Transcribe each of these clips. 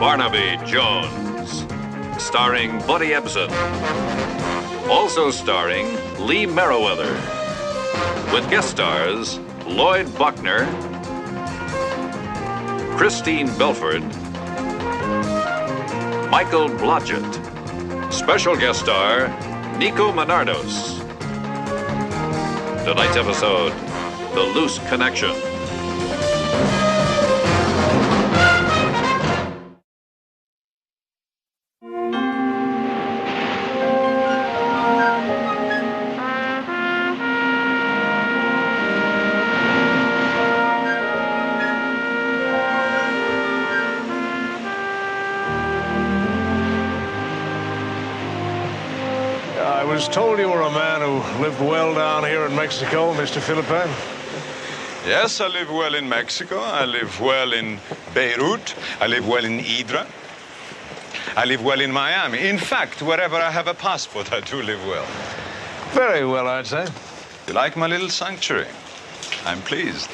Barnaby Jones, starring Buddy Ebsen. Also starring Lee Merriweather, with guest stars Lloyd Buckner, Christine Belford, Michael Blodgett. Special guest star Nico Menardos. Tonight's episode, The Loose Connection. I was told you were a man who lived well down here in Mexico, Mr. Philippe. Yes, I live well in Mexico. I live well in Beirut. I live well in Hydra. I live well in Miami. In fact, wherever I have a passport, I do live well. Very well, I'd say. You like my little sanctuary? I'm pleased.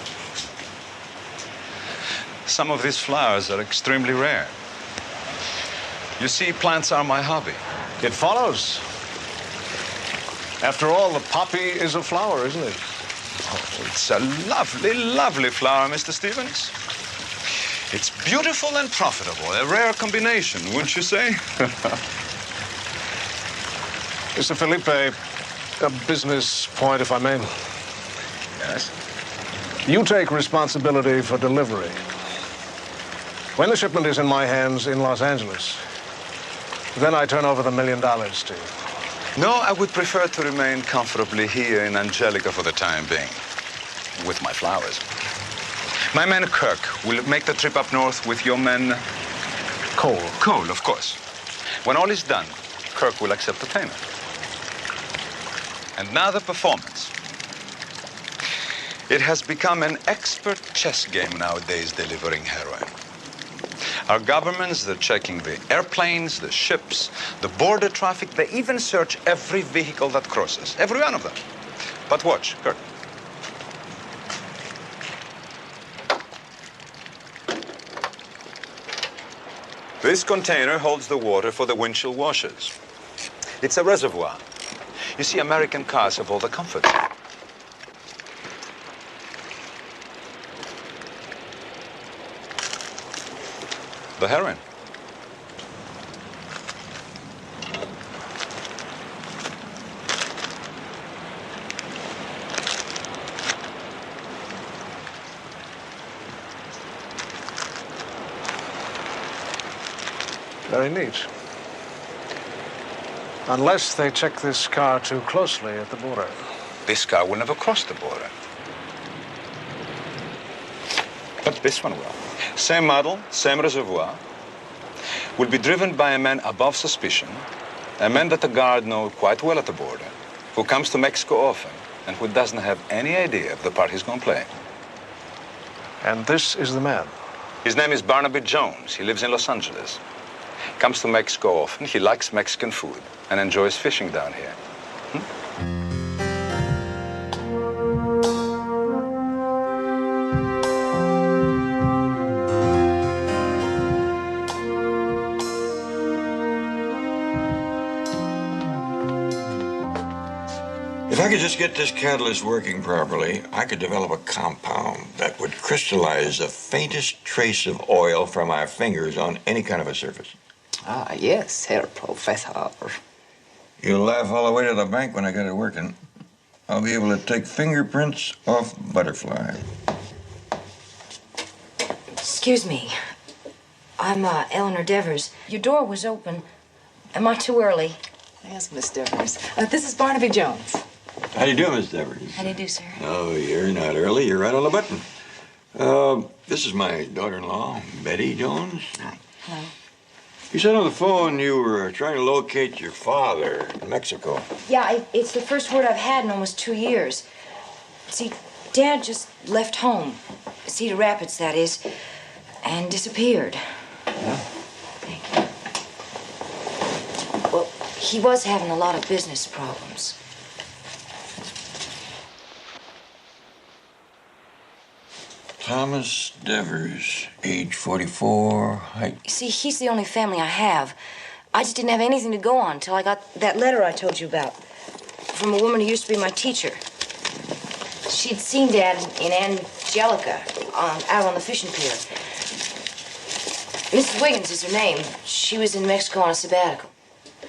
Some of these flowers are extremely rare. You see, plants are my hobby. It follows. After all, the poppy is a flower, isn't it? Oh, it's a lovely, lovely flower, Mr. Stevens. It's beautiful and profitable, a rare combination, wouldn't you say? Mr. Felipe, a business point, if I may. Yes? You take responsibility for delivery. When the shipment is in my hands in Los Angeles, then I turn over the $1 million to you. No, I would prefer to remain comfortably here in Angelica for the time being, with my flowers. My man Kirk will make the trip up north with your man... Cole. Cole, of course. When all is done, Kirk will accept the payment. And now the performance. It has become an expert chess game nowadays, delivering heroin. Our governments, they're checking the airplanes, the ships, the border traffic. They even search every vehicle that crosses, every one of them. But watch, Kirk. This container holds the water for the windshield washers. It's a reservoir. You see, American cars have all the comforts. The heroin. Very neat. Unless they check this car too closely at the border. This car will never cross the border. But this one will. Same model, same reservoir. Will be driven by a man above suspicion, a man that the guard knows quite well at the border, who comes to Mexico often, and who doesn't have any idea of the part he's going to play. And this is the man. His name is Barnaby Jones. He lives in Los Angeles. Comes to Mexico often. He likes Mexican food and enjoys fishing down here. If I could just get this catalyst working properly, I could develop a compound that would crystallize the faintest trace of oil from our fingers on any kind of a surface. Ah, yes, Herr Professor. You'll laugh all the way to the bank when I get it working. I'll be able to take fingerprints off butterfly. Excuse me. I'm Eleanor Devers. Your door was open. Am I too early? Yes, Miss Devers. This is Barnaby Jones. How do you do, Miss Devers? How do you do, sir? Oh, you're not early. You're right on the button. This is my daughter-in-law, Betty Jones. Hi. Hello. You said on the phone you were trying to locate your father in Mexico. Yeah, it's the first word I've had in almost 2 years. See, Dad just left home, Cedar Rapids, that is, and disappeared. Yeah? Thank you. Well, he was having a lot of business problems. Thomas Devers, age 44, height. You see, he's the only family I have. I just didn't have anything to go on until I got that letter I told you about from a woman who used to be my teacher. She'd seen Dad in Angelica out on the fishing pier. Mrs. Wiggins is her name. She was in Mexico on a sabbatical.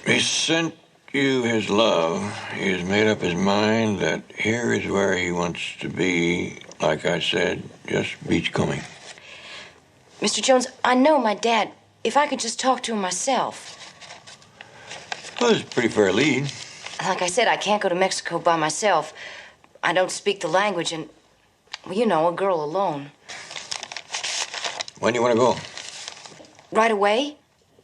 He sent you his love. He has made up his mind that here is where he wants to be. Like I said, just beachcombing. Mr. Jones, I know my dad. If I could just talk to him myself. Well, that's a pretty fair lead. Like I said, I can't go to Mexico by myself. I don't speak the language and, well, you know, a girl alone. When do you want to go? Right away?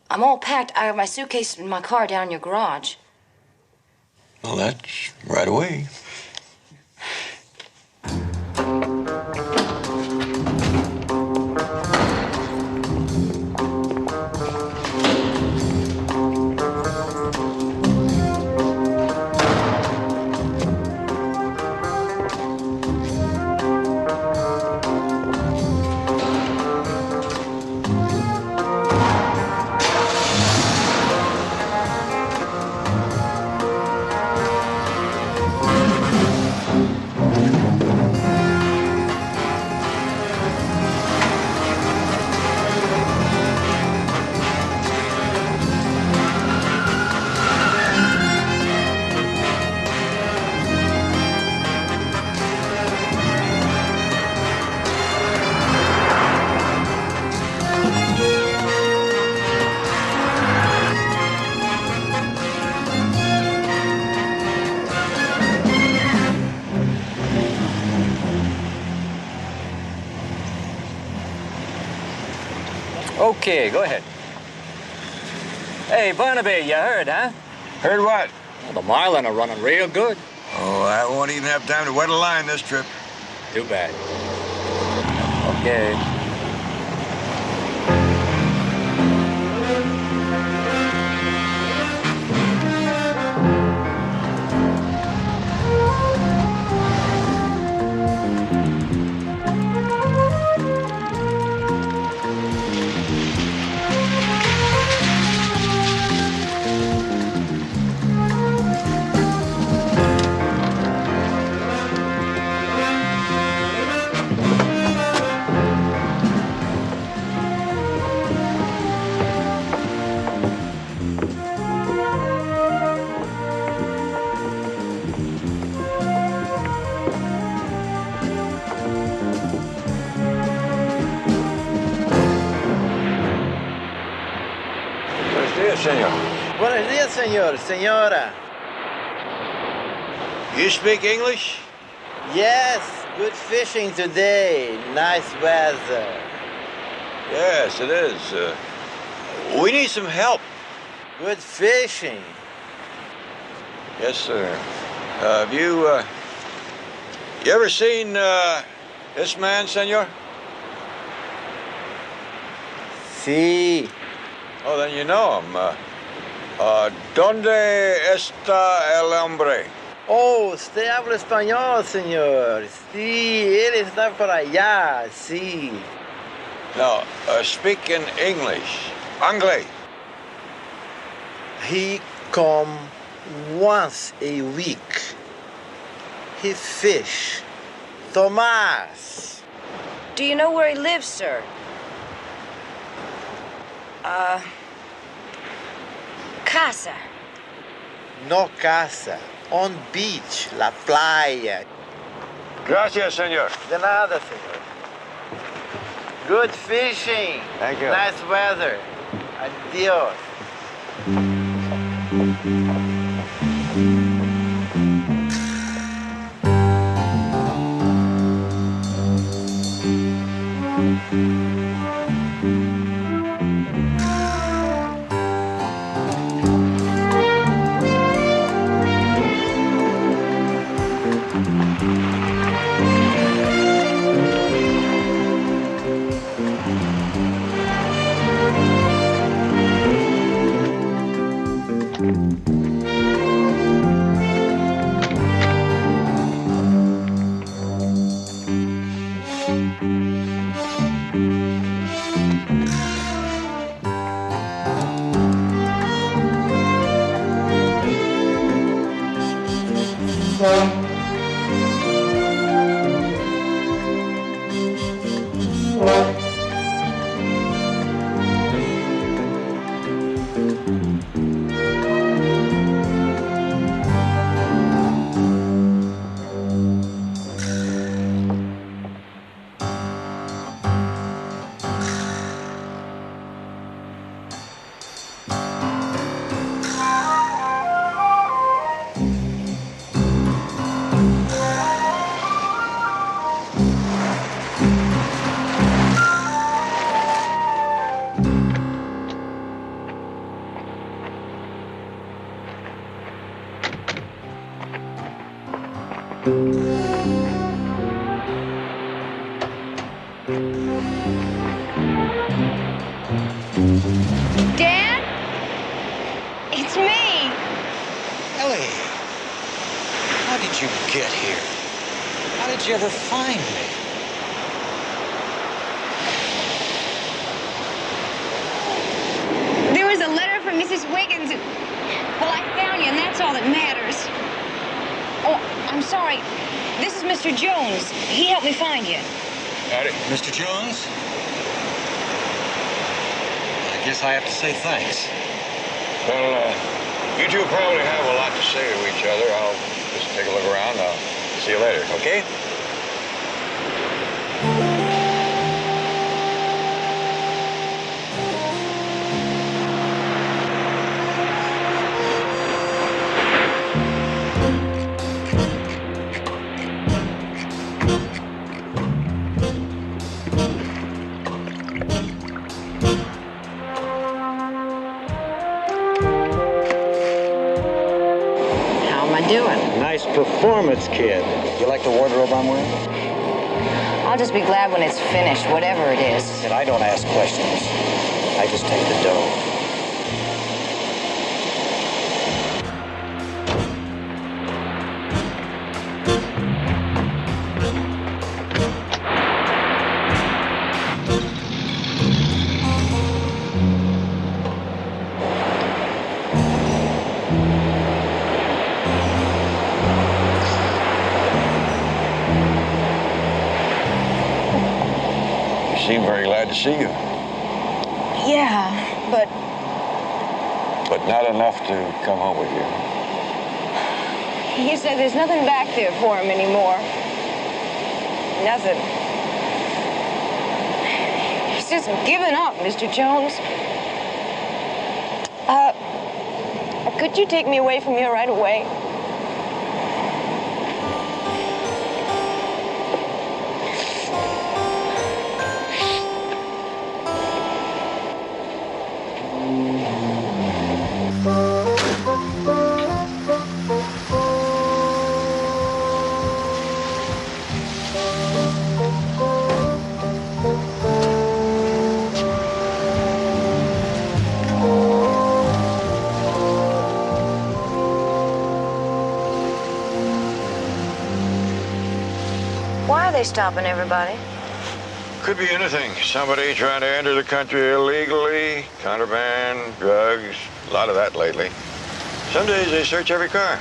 I'm all packed. I have my suitcase in my car down in your garage. Well, that's right away. Okay, go ahead. Hey, Barnaby, you heard, huh? Heard what? Well, the marlin are running real good. Oh, I won't even have time to wet a line this trip. Too bad. Okay. Senor. Buenos dias, senor, senora. You speak English? Yes, good fishing today. Nice weather. Yes, it is. We need some help. Good fishing. Yes, sir. Have you ever seen this man, senor? Sí. Oh, then you know him. ¿Dónde está el hombre? Oh, usted habla español, señor. Sí, él está por allá, sí. No, speak in English. Anglais. He come once a week. He fish. Tomás. Do you know where he lives, sir? Casa. No casa. On beach, la playa. Gracias, senor. De nada, señor. Good fishing. Thank you. Nice weather. Adios. Dad? It's me. Ellie, how did you get here? How did you ever find me? There was a letter from Mrs. Wiggins. Well, I found you, and that's all that matters. Oh, I'm sorry. This is Mr. Jones. He helped me find you. Got it. Mr. Jones? I guess I have to say thanks. Well, you two probably have a lot to say to each other. I'll just take a look around. I'll see you later, okay? Nice performance, kid. You like the wardrobe I'm wearing? I'll just be glad when it's finished, whatever it is. And I don't ask questions. I just take the dough. Seem very glad to see you. Yeah, but But not enough to come home with you. he said there's nothing back there for him anymore. Nothing. He's just given up, Mr. Jones. Could you take me away from here right away? Why are they stopping everybody? Could be anything. Somebody trying to enter the country illegally, contraband, drugs, a lot of that lately. Some days they search every car.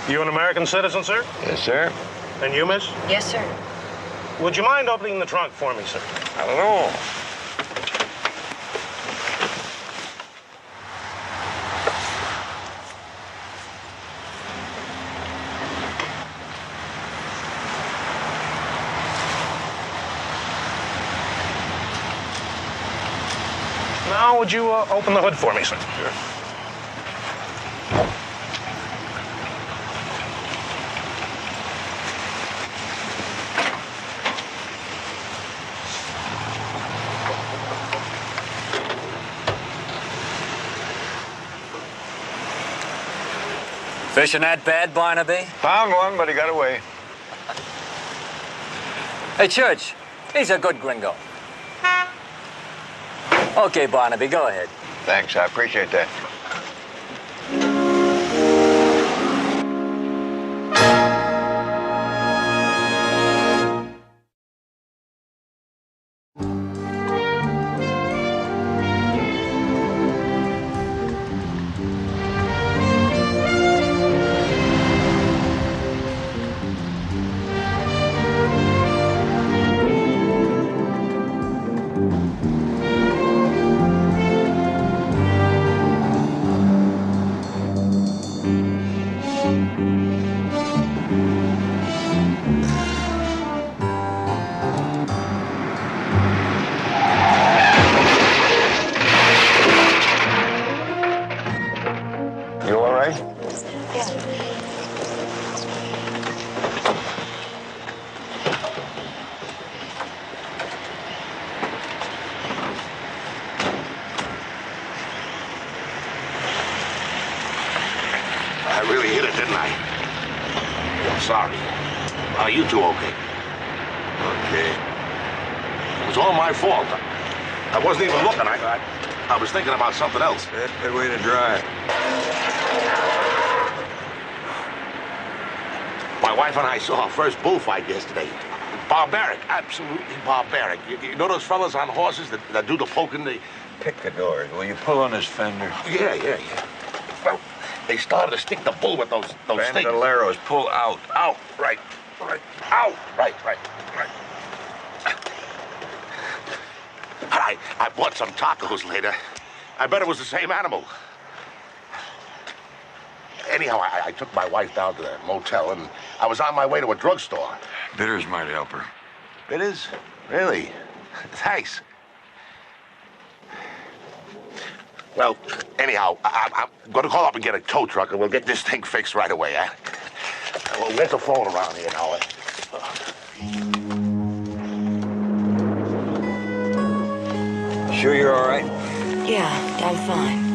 You an American citizen, sir? Yes, sir. And you, miss? Yes, sir. Would you mind opening the trunk for me, sir? I don't know. Now, would you open the hood for me, sir? Sure. Fishing that bad, Barnaby? Found one, but he got away. Hey, Church, he's a good gringo. Okay, Barnaby, go ahead. Thanks, I appreciate that. sorry. Are you two okay? Okay. It was all my fault. I wasn't even looking. I was thinking about something else. That's a good way to drive. My wife and I saw our first bullfight yesterday. Barbaric, absolutely barbaric. You know those fellas on horses that do the poking? Picadors. Will you pull on this fender? Yeah. Well, they started to stick the bull with those things. Bandoleros, pull out. Out, right. Out, right. I bought some tacos later. I bet it was the same animal. Anyhow, I took my wife down to the motel, and I was on my way to a drugstore. Bitters might help her. Bitters? Really? Thanks. Well, anyhow, I'm going to call up and get a tow truck, and we'll get this thing fixed right away, huh? Well, where's the phone around here now? Sure you're all right? Yeah, I'm fine.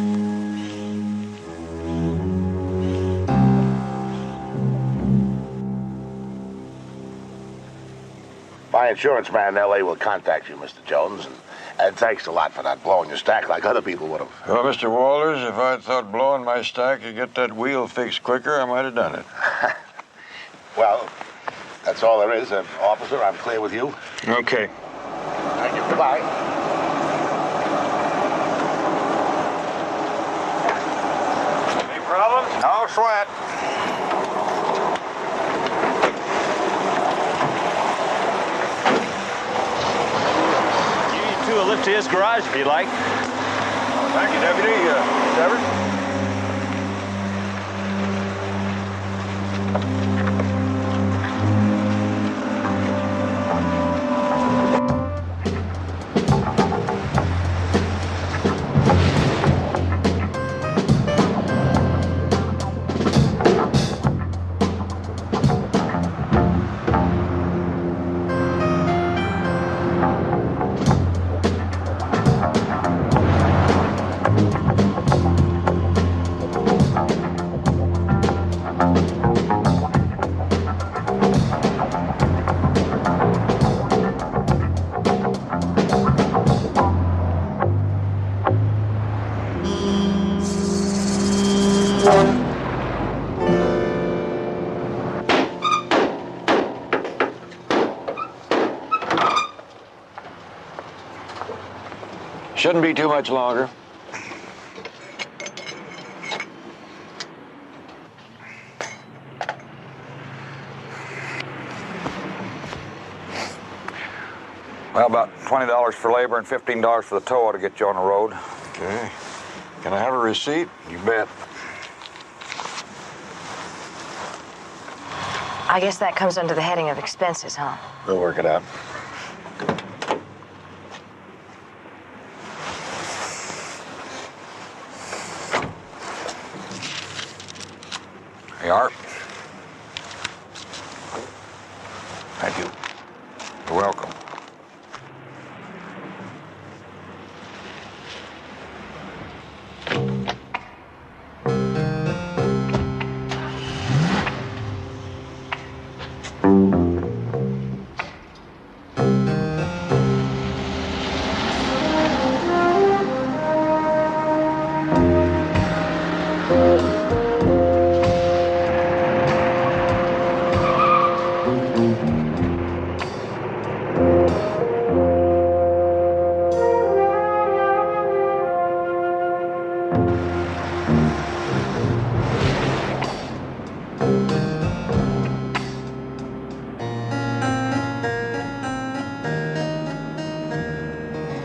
My insurance man in L.A. will contact you, Mr. Jones, and thanks a lot for not blowing your stack like other people would have. Well, Mr. Walters, if I'd thought blowing my stack could get that wheel fixed quicker, I might have done it. Well, that's all there is. Officer, I'm clear with you. Okay. Thank you. Goodbye. Any problems? No sweat. You two will lift to his garage if you like. Thank you, Deputy. Trevor? Shouldn't be too much longer. Well, about $20 for labor and $15 for the tow ought to get you on the road. Okay. Can I have a receipt? You bet. I guess that comes under the heading of expenses, huh? We'll work it out. Hey, Art. Thank you. You're welcome.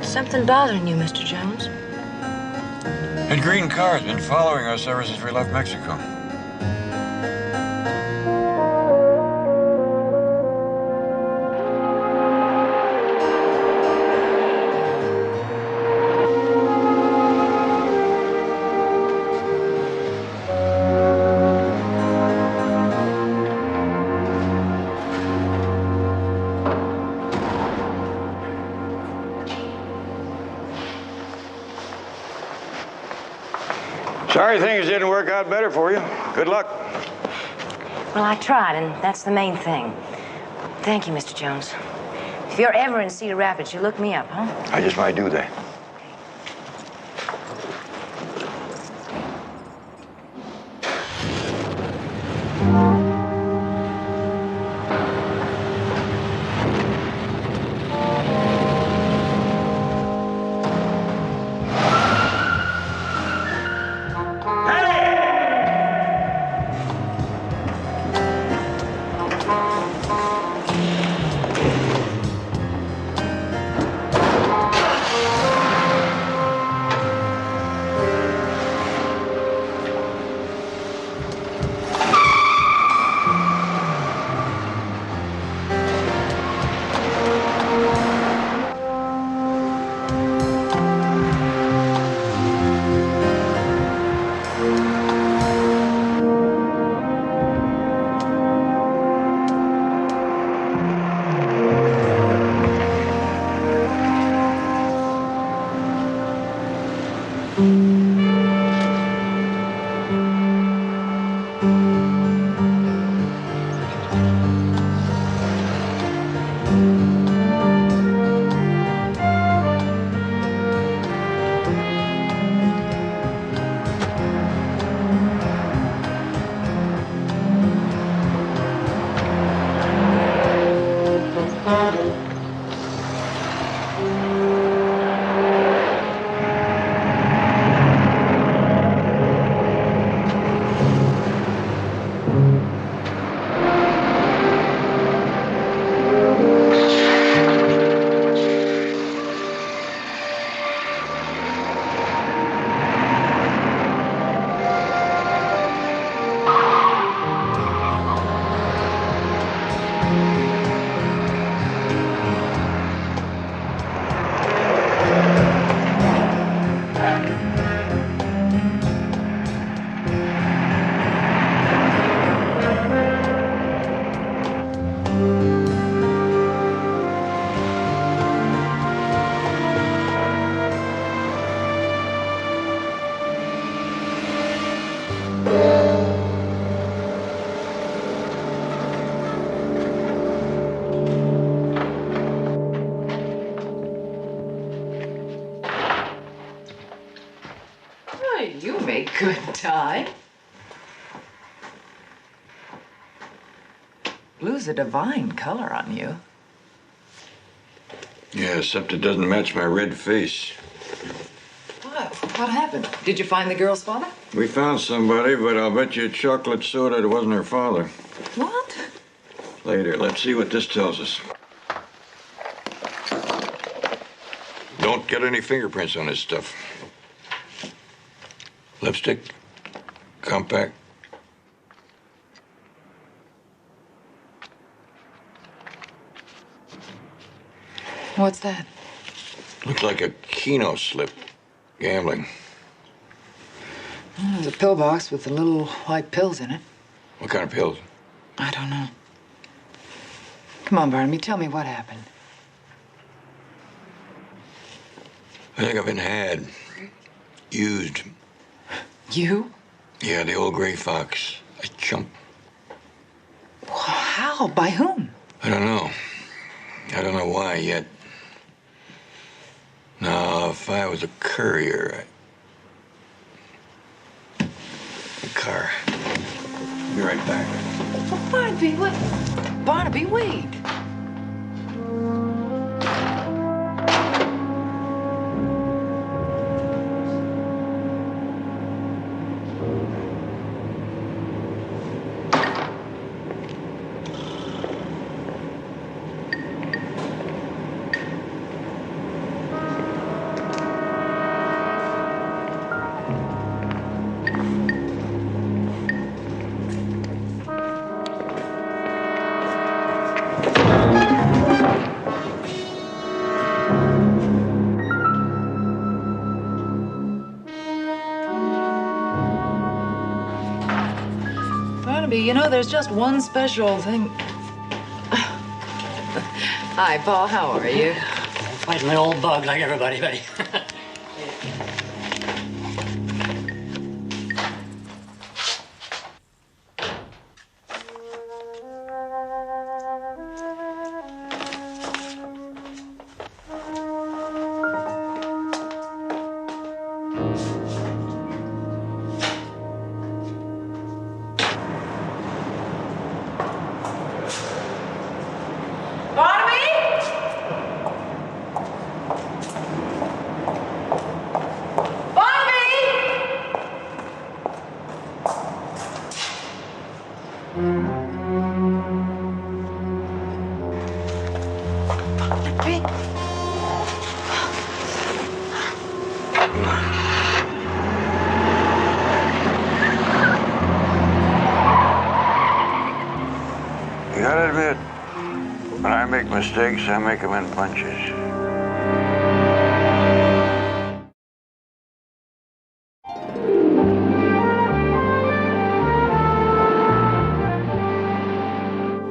Something bothering you, Mr. Jones? That green car's been following us ever since we left Mexico. Sorry things didn't work out better for you. Good luck. Well, I tried, and that's the main thing. Thank you, Mr. Jones. If you're ever in Cedar Rapids, you look me up, huh? I just might do that. You make good time. Blue's a divine color on you. Yeah, except it doesn't match my red face. What? What happened? Did you find the girl's father? We found somebody, but I'll bet you chocolate soda it wasn't her father. What? Later, let's see what this tells us. Don't get any fingerprints on this stuff. Lipstick, compact. What's that? Looks like a Keno slip. Gambling. Oh, there's a pill box with the little white pills in it. What kind of pills? I don't know. Come on, Barnaby, tell me what happened. I think I've been had. Used. You? Yeah, the old gray fox. A chump. Well, how? By whom? I don't know. I don't know why yet. No, if I was a courier, The car. Be right back. Oh, Barnaby, what? Barnaby, wait. Barnaby, you know, there's just one special thing. Hi, Paul. How are you? Fighting the old bug like everybody, buddy. Barnaby? You gotta admit, when I make mistakes, I make them in bunches.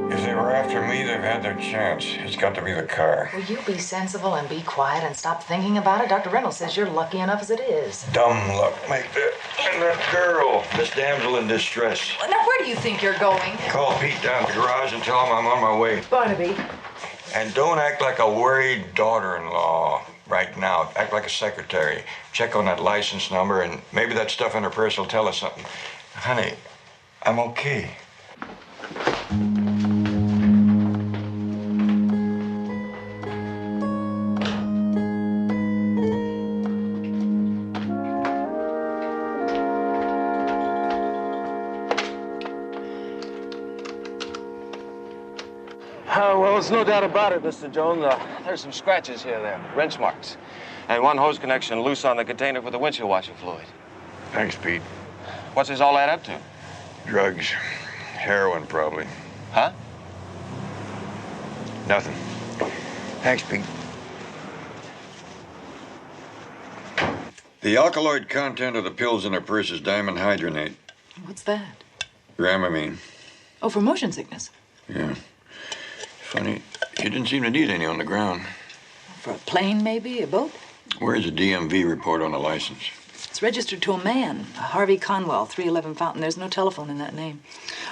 If they were after me, they've had their chance. It's got to be the car. Will you be sensible and be quiet and stop thinking about it? Dr. Reynolds says you're lucky enough as it is. Dumb luck make that. And that girl, this damsel in distress. Now, where do you think you're going? Call Pete down to the garage and tell him I'm on my way. Barnaby. And don't act like a worried daughter-in-law right now. Act like a secretary. Check on that license number, and maybe that stuff in her purse will tell us something. Honey, I'm okay. Well, there's no doubt about it, Mr. Jones. There's some scratches here there, wrench marks. And one hose connection loose on the container for the windshield washing fluid. Thanks, Pete. What's this all add up to? Drugs. Heroin, probably. Huh? Nothing. Thanks, Pete. The alkaloid content of the pills in her purse is diamond hydronate. What's that? Dramamine. Oh, for motion sickness. Yeah. Funny, she didn't seem to need any on the ground. For a plane, maybe? A boat? Where's the DMV report on the license? It's registered to a man, Harvey Conwell, 311 Fountain. There's no telephone in that name.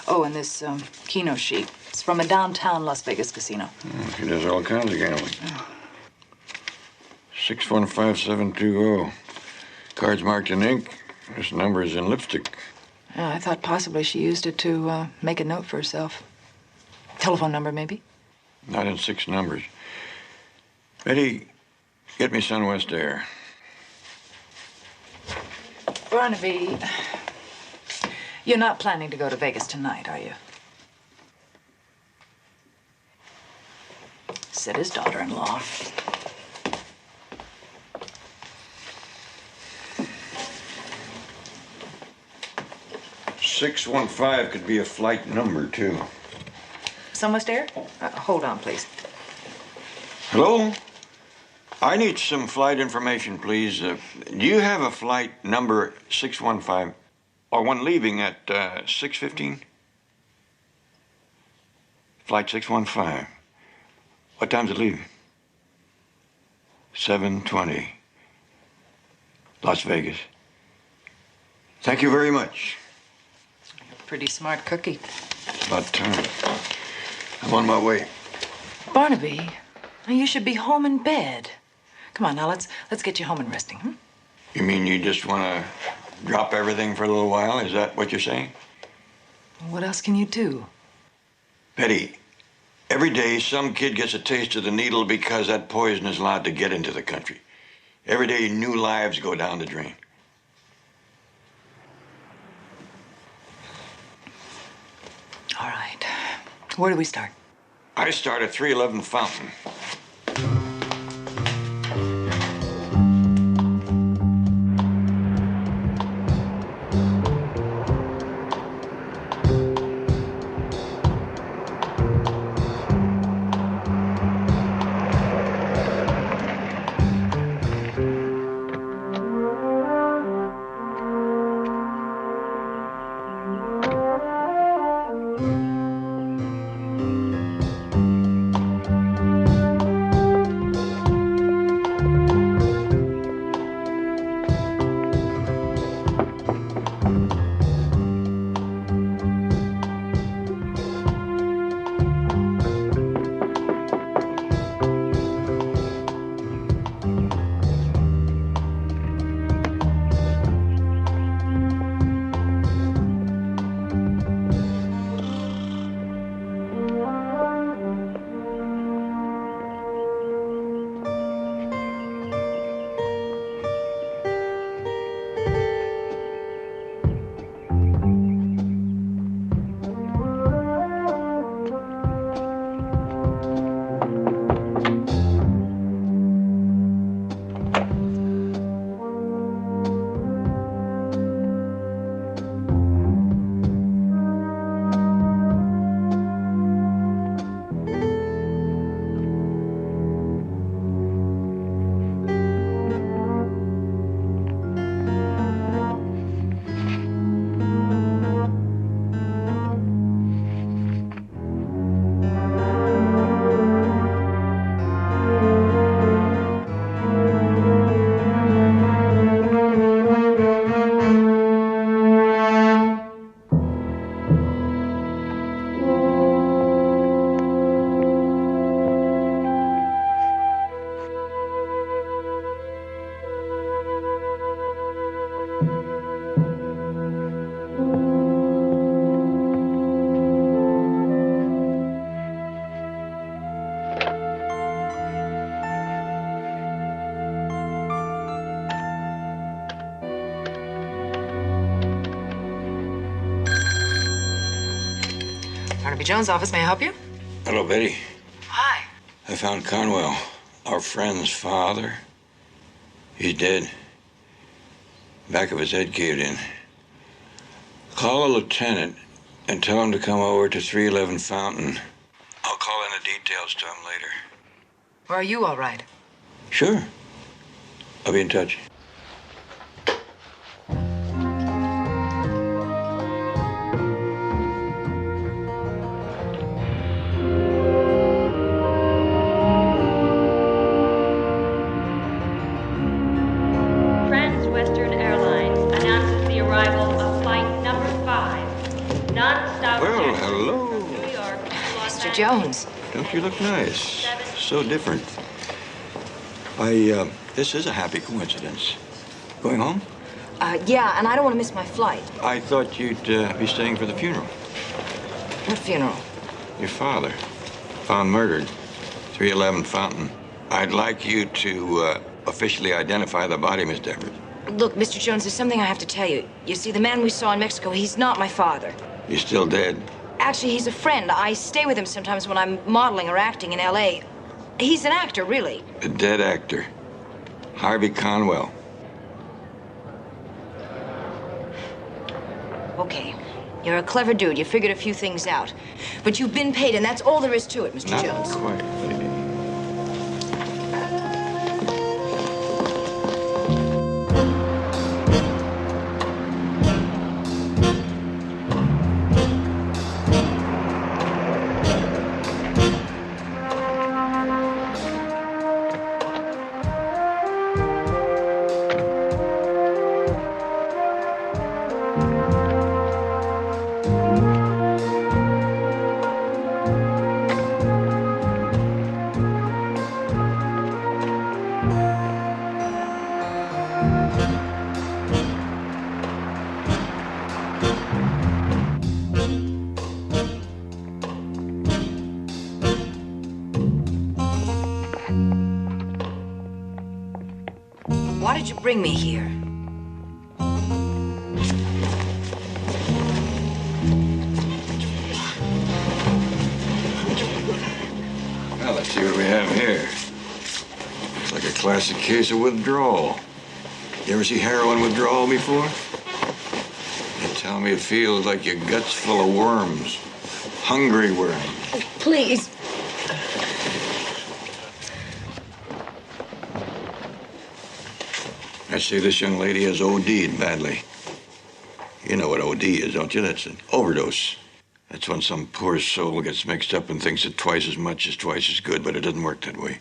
Oh, and this Keno sheet. It's from a downtown Las Vegas casino. Oh, she does all kinds of gambling. 615720. Cards marked in ink. This number is in lipstick. Yeah, I thought possibly she used it to make a note for herself. Telephone number, maybe? Not in 6 numbers. Betty, get me Sunwest Air. Barnaby, you're not planning to go to Vegas tonight, are you? Said his daughter-in-law. "615 could be a flight number, too. Sunwest Air? Hold on, please. Hello? I need some flight information, please. Do you have a flight number 615 or one leaving at 6:15? Flight 615. What time's it leaving? 7:20. Las Vegas. Thank you very much. Pretty smart cookie. About time. I'm on my way. Barnaby, you should be home in bed. Come on, now, let's get you home and resting, hmm? You mean you just want to drop everything for a little while? Is that what you're saying? What else can you do? Betty, every day some kid gets a taste of the needle because that poison is allowed to get into the country. Every day new lives go down the drain. All right. Where do we start? I start at 311 Fountain. Jones' office. May I help you? Hello, Betty. Hi. I found Conwell, our friend's father. He's dead. Back of his head caved in. Call a lieutenant and tell him to come over to 311 Fountain. I'll call in the details to him later. Or are you all right? Sure. I'll be in touch. Trans-Western Airlines announces the arrival of flight number 5, non-stop. Well, hello. New York. Mr. Jones. Don't you look nice? So different. This is a happy coincidence. Going home? Yeah, and I don't want to miss my flight. I thought you'd be staying for the funeral. What funeral? Your father, found murdered, 311 Fountain. I'd like you to officially identify the body, Miss Devereux. Look, Mr. Jones, there's something I have to tell you. You see, the man we saw in Mexico, he's not my father. He's still dead. Actually, he's a friend. I stay with him sometimes when I'm modeling or acting in L.A. He's an actor, really. A dead actor. Harvey Conwell. Okay. You're a clever dude. You figured a few things out. But you've been paid, and that's all there is to it, Mr. Jones. Not quite, lady. Why did you bring me here? Well, let's see what we have here. Looks like a classic case of withdrawal. You ever see heroin withdrawal before? They tell me it feels like your gut's full of worms. Hungry worms. Oh, please. I see this young lady has OD'd badly. You know what OD is, don't you? That's an overdose. That's when some poor soul gets mixed up and thinks that twice as much is twice as good, but it doesn't work that way.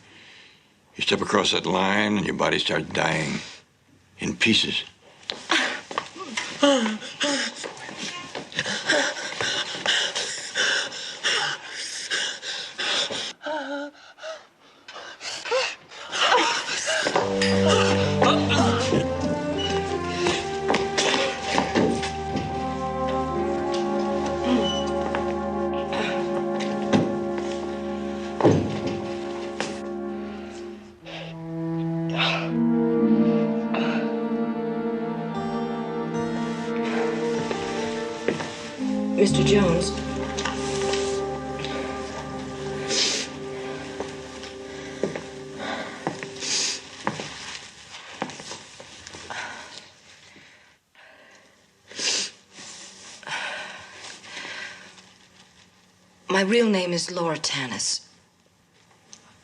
You step across that line and your body starts dying in pieces. Mr. Jones. My real name is Laura Tanis.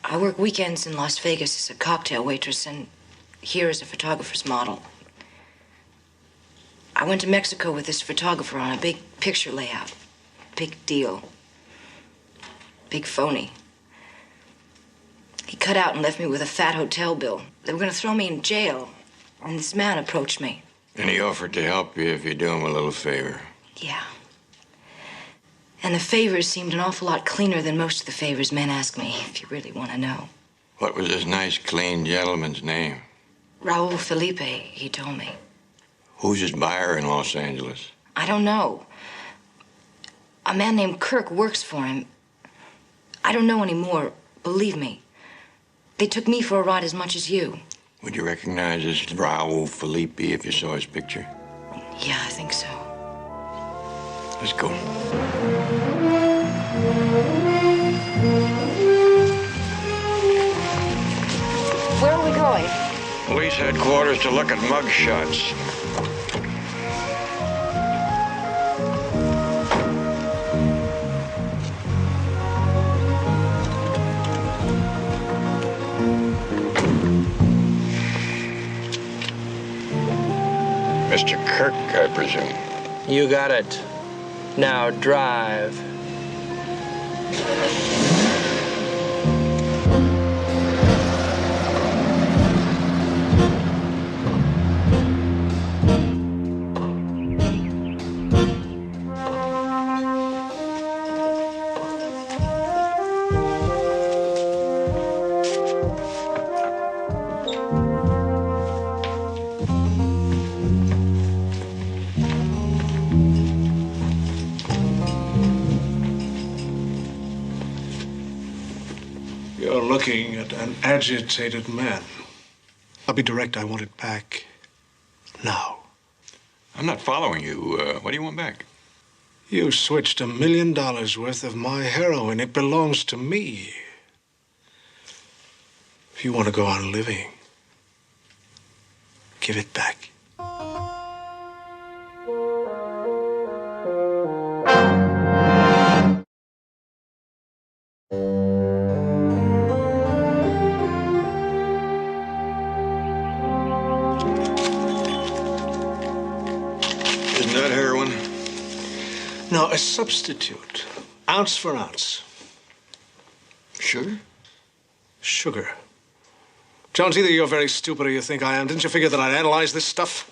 I work weekends in Las Vegas as a cocktail waitress and here as a photographer's model. I went to Mexico with this photographer on a big picture layout. Big deal. Big phony. He cut out and left me with a fat hotel bill. They were going to throw me in jail. And this man approached me. And he offered to help you if you do him a little favor. Yeah. And the favors seemed an awful lot cleaner than most of the favors men ask me, if you really want to know. What was this nice, clean gentleman's name? Raul Felipe, he told me. Who's his buyer in Los Angeles? I don't know. A man named Kirk works for him. I don't know anymore, believe me. They took me for a ride as much as you. Would you recognize this Raul Felipe if you saw his picture? Yeah, I think so. Let's go. Where are we going? Police headquarters to look at mug shots. Mr. Kirk, I presume. You got it. Now drive. You're looking at an agitated man. I'll be direct. I want it back now. I'm not following you. What do you want back? You switched $1 million worth of my heroin. It belongs to me. If you want to go on living, give it back. Isn't that heroin? No, a substitute. Ounce for ounce. Sugar? Sugar. Jones, either you're very stupid or you think I am. Didn't you figure that I'd analyze this stuff?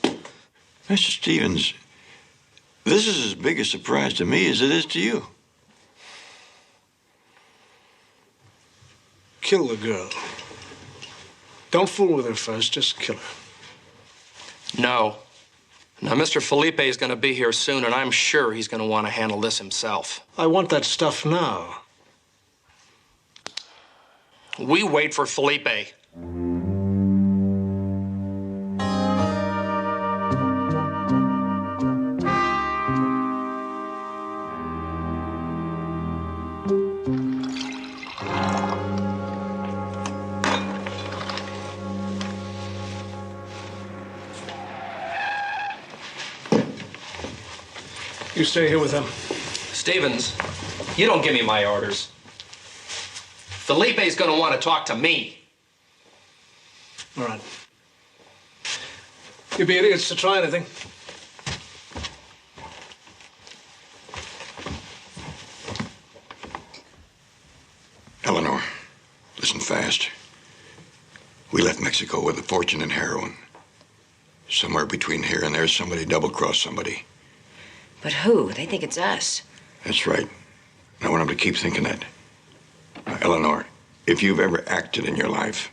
Mr. Stevens, this is as big a surprise to me as it is to you. Kill the girl. Don't fool with her first, just kill her. No. Now, Mr. Felipe is going to be here soon, and I'm sure he's going to want to handle this himself. I want that stuff now. We wait for Felipe. You stay here with them. Stevens, you don't give me my orders. Felipe's going to want to talk to me. All right. You'd be idiots to try anything. Eleanor, listen fast. We left Mexico with a fortune in heroin. Somewhere between here and there, somebody double-crossed somebody. But who? They think it's us. That's right. I want them to keep thinking that. Now, Eleanor, if you've ever acted in your life,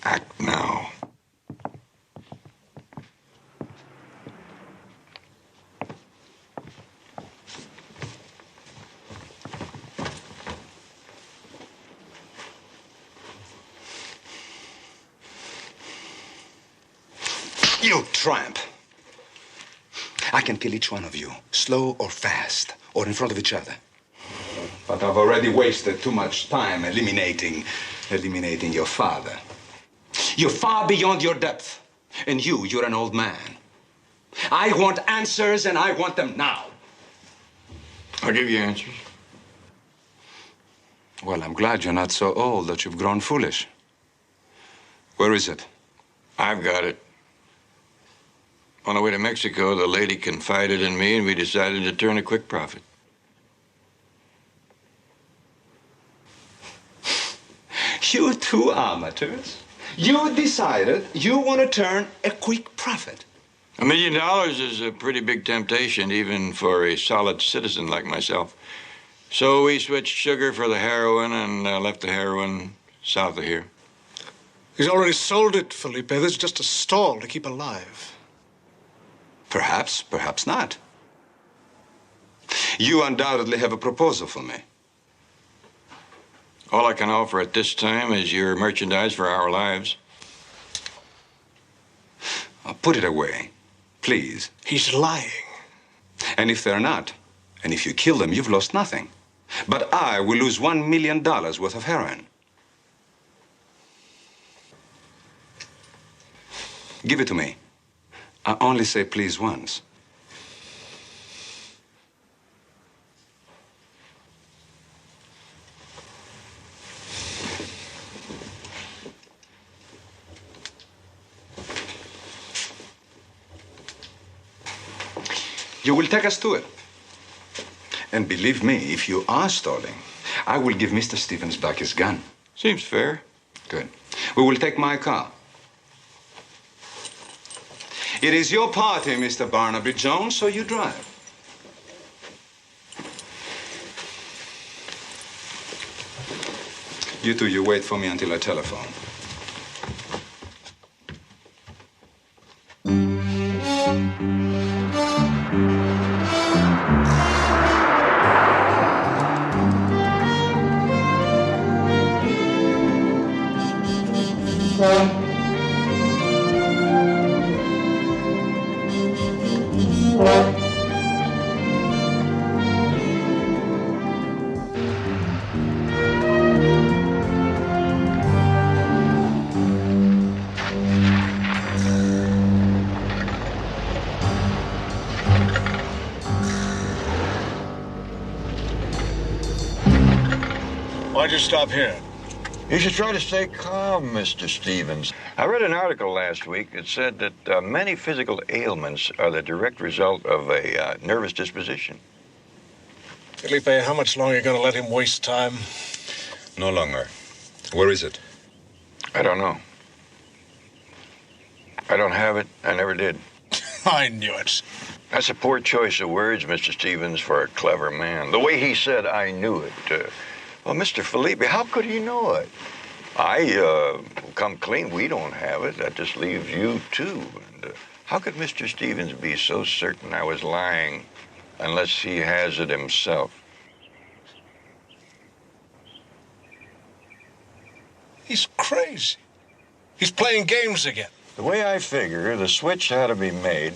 act now. You tramp. I can kill each one of you, slow or fast, or in front of each other. But I've already wasted too much time eliminating your father. You're far beyond your depth. And you're an old man. I want answers, and I want them now. I'll give you answers. Well, I'm glad you're not so old that you've grown foolish. Where is it? I've got it. On the way to Mexico, the lady confided in me, and we decided to turn a quick profit. You two amateurs. You decided you want to turn a quick profit. $1 million is a pretty big temptation, even for a solid citizen like myself. So we switched sugar for the heroin and left the heroin south of here. He's already sold it, Felipe. This is just a stall to keep alive. Perhaps, perhaps not. You undoubtedly have a proposal for me. All I can offer at this time is your merchandise for our lives. I'll put it away, please. He's lying. And if they're not, and if you kill them, you've lost nothing. But I will lose $1 million worth of heroin. Give it to me. I only say please once. You will take us to it. And believe me, if you are stalling, I will give Mr. Stevens back his gun. Seems fair. Good. We will take my car. It is your party, Mr. Barnaby Jones, so you drive. You two, you wait for me until I telephone. Why'd you stop here? You should try to stay calm, Mr. Stevens. I read an article last week that said that many physical ailments are the direct result of a nervous disposition. Felipe, how much longer are you going to let him waste time? No longer. Where is it? I don't know. I don't have it. I never did. I knew it. That's a poor choice of words, Mr. Stevens, for a clever man. The way he said, I knew it. Well, Mr. Felipe, how could he know it? Come clean, we don't have it. That just leaves you, too. And, how could Mr. Stevens be so certain I was lying unless he has it himself? He's crazy. He's playing games again. The way I figure, the switch had to be made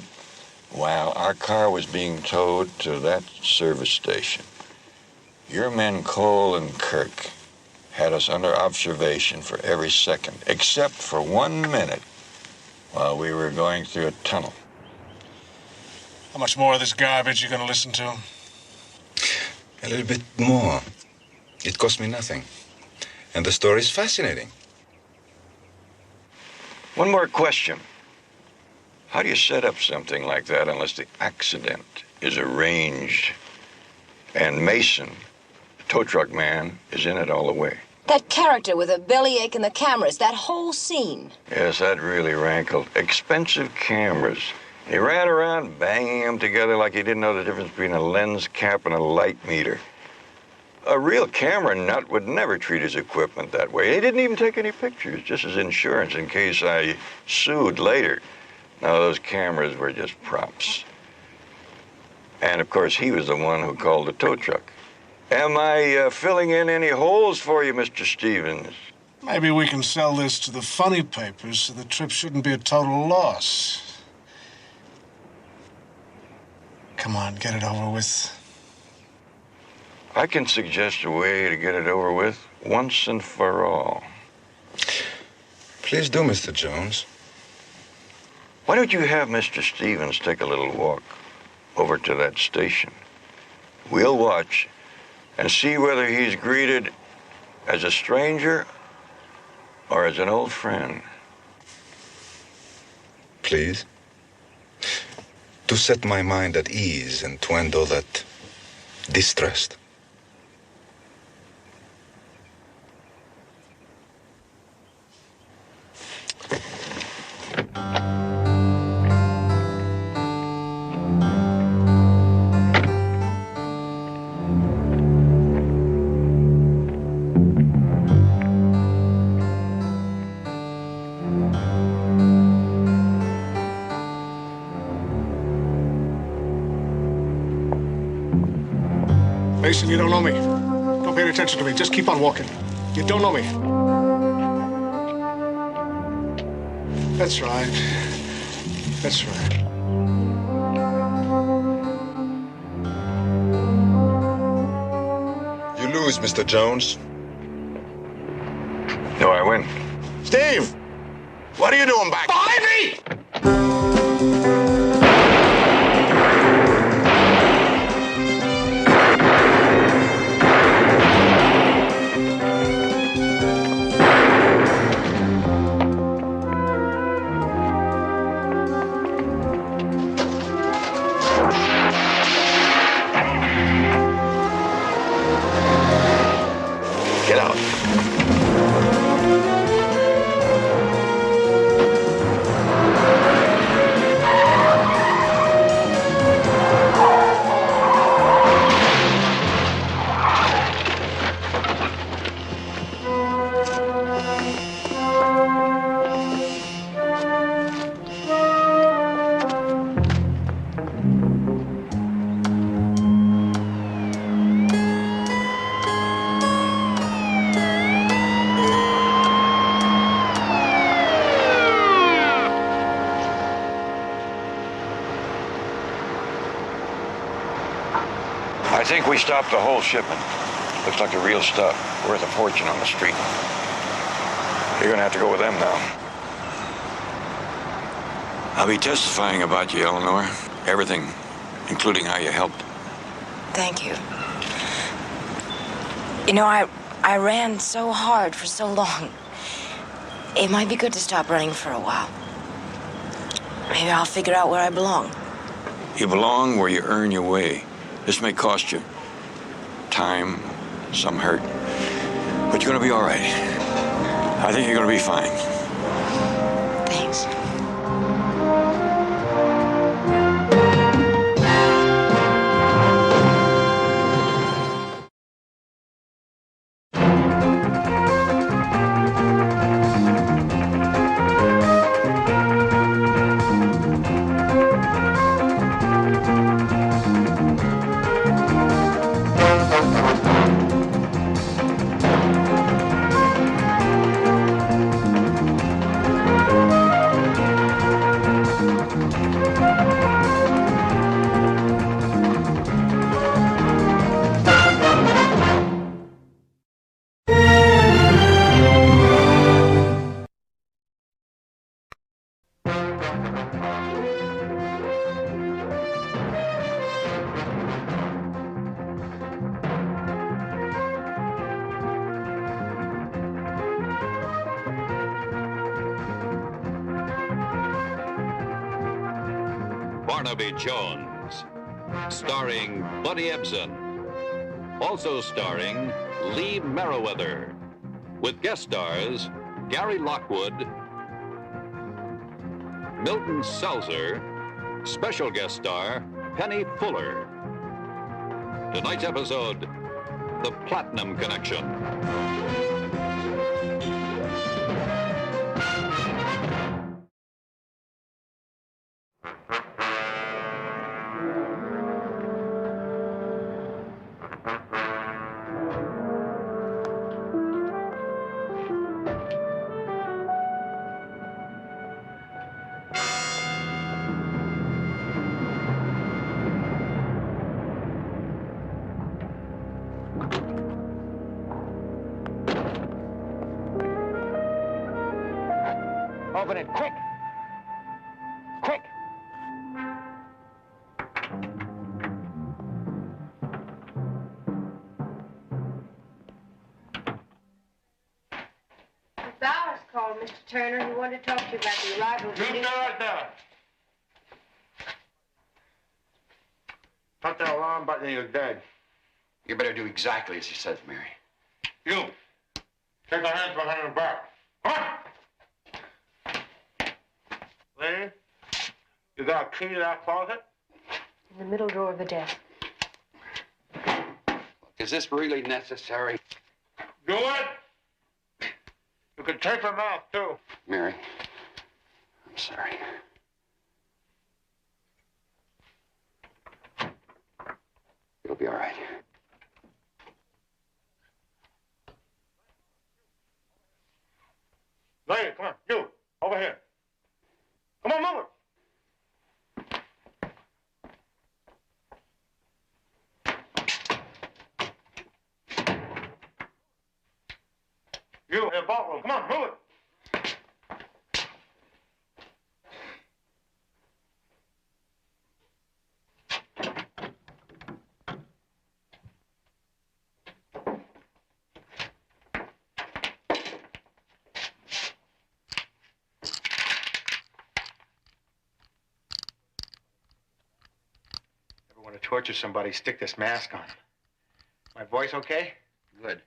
while our car was being towed to that service station. Your men, Cole and Kirk, had us under observation for every second, except for 1 minute while we were going through a tunnel. How much more of this garbage you going to listen to? A little bit more. It cost me nothing. And the story is fascinating. One more question. How do you set up something like that unless the accident is arranged and Mason, the tow truck man, is in it all the way? That character with a bellyache and the cameras, that whole scene. Yes, that really rankled. Expensive cameras. He ran around banging them together like he didn't know the difference between a lens cap and a light meter. A real camera nut would never treat his equipment that way. He didn't even take any pictures, just as insurance in case I sued later. No, those cameras were just props. And, of course, he was the one who called the tow truck. Am I filling in any holes for you, Mr. Stevens? Maybe we can sell this to the funny papers so the trip shouldn't be a total loss. Come on, get it over with. I can suggest a way to get it over with once and for all. Please do, Mr. Jones. Why don't you have Mr. Stevens take a little walk over to that station? We'll watch and see whether he's greeted as a stranger or as an old friend. Please? To set my mind at ease and to end all that distrust. Mason, you don't know me. Don't pay any attention to me. Just keep on walking. You don't know me. That's right. That's right. lose, Mr. Jones. No, I win. Steve! What are you doing back? Behind me! Get out. I think we stopped the whole shipment. Looks like the real stuff. Worth a fortune on the street. You're gonna have to go with them now. I'll be testifying about you, Eleanor. Everything, including how you helped. Thank you. You know, I ran so hard for so long. It might be good to stop running for a while. Maybe I'll figure out where I belong. You belong where you earn your way. This may cost you time, some hurt, but you're gonna be all right. I think you're gonna be fine. Thanks. Barnaby Jones, starring Buddy Ebsen. Also starring Lee Merriweather, with guest stars Gary Lockwood, Milton Selzer, special guest star Penny Fuller. Tonight's episode, The Platinum Connection. Open it, quick! Quick! Mr. Bowers called, Mr. Turner. He wanted to talk to you about the arrival of the new... right there. Touch that alarm button and you're dead. You better do exactly as he says, Mary. You, take your hands behind your back. Come on! Lee, you got a key to that closet? In the middle drawer of the desk. Is this really necessary? Do it! You can tape her mouth, too. Mary, I'm sorry. It'll be all right. Lady, come on, you, over here. Come on, move it. You in the ballroom. Come on, move it. Ever want to torture somebody, stick this mask on. My voice okay? Good.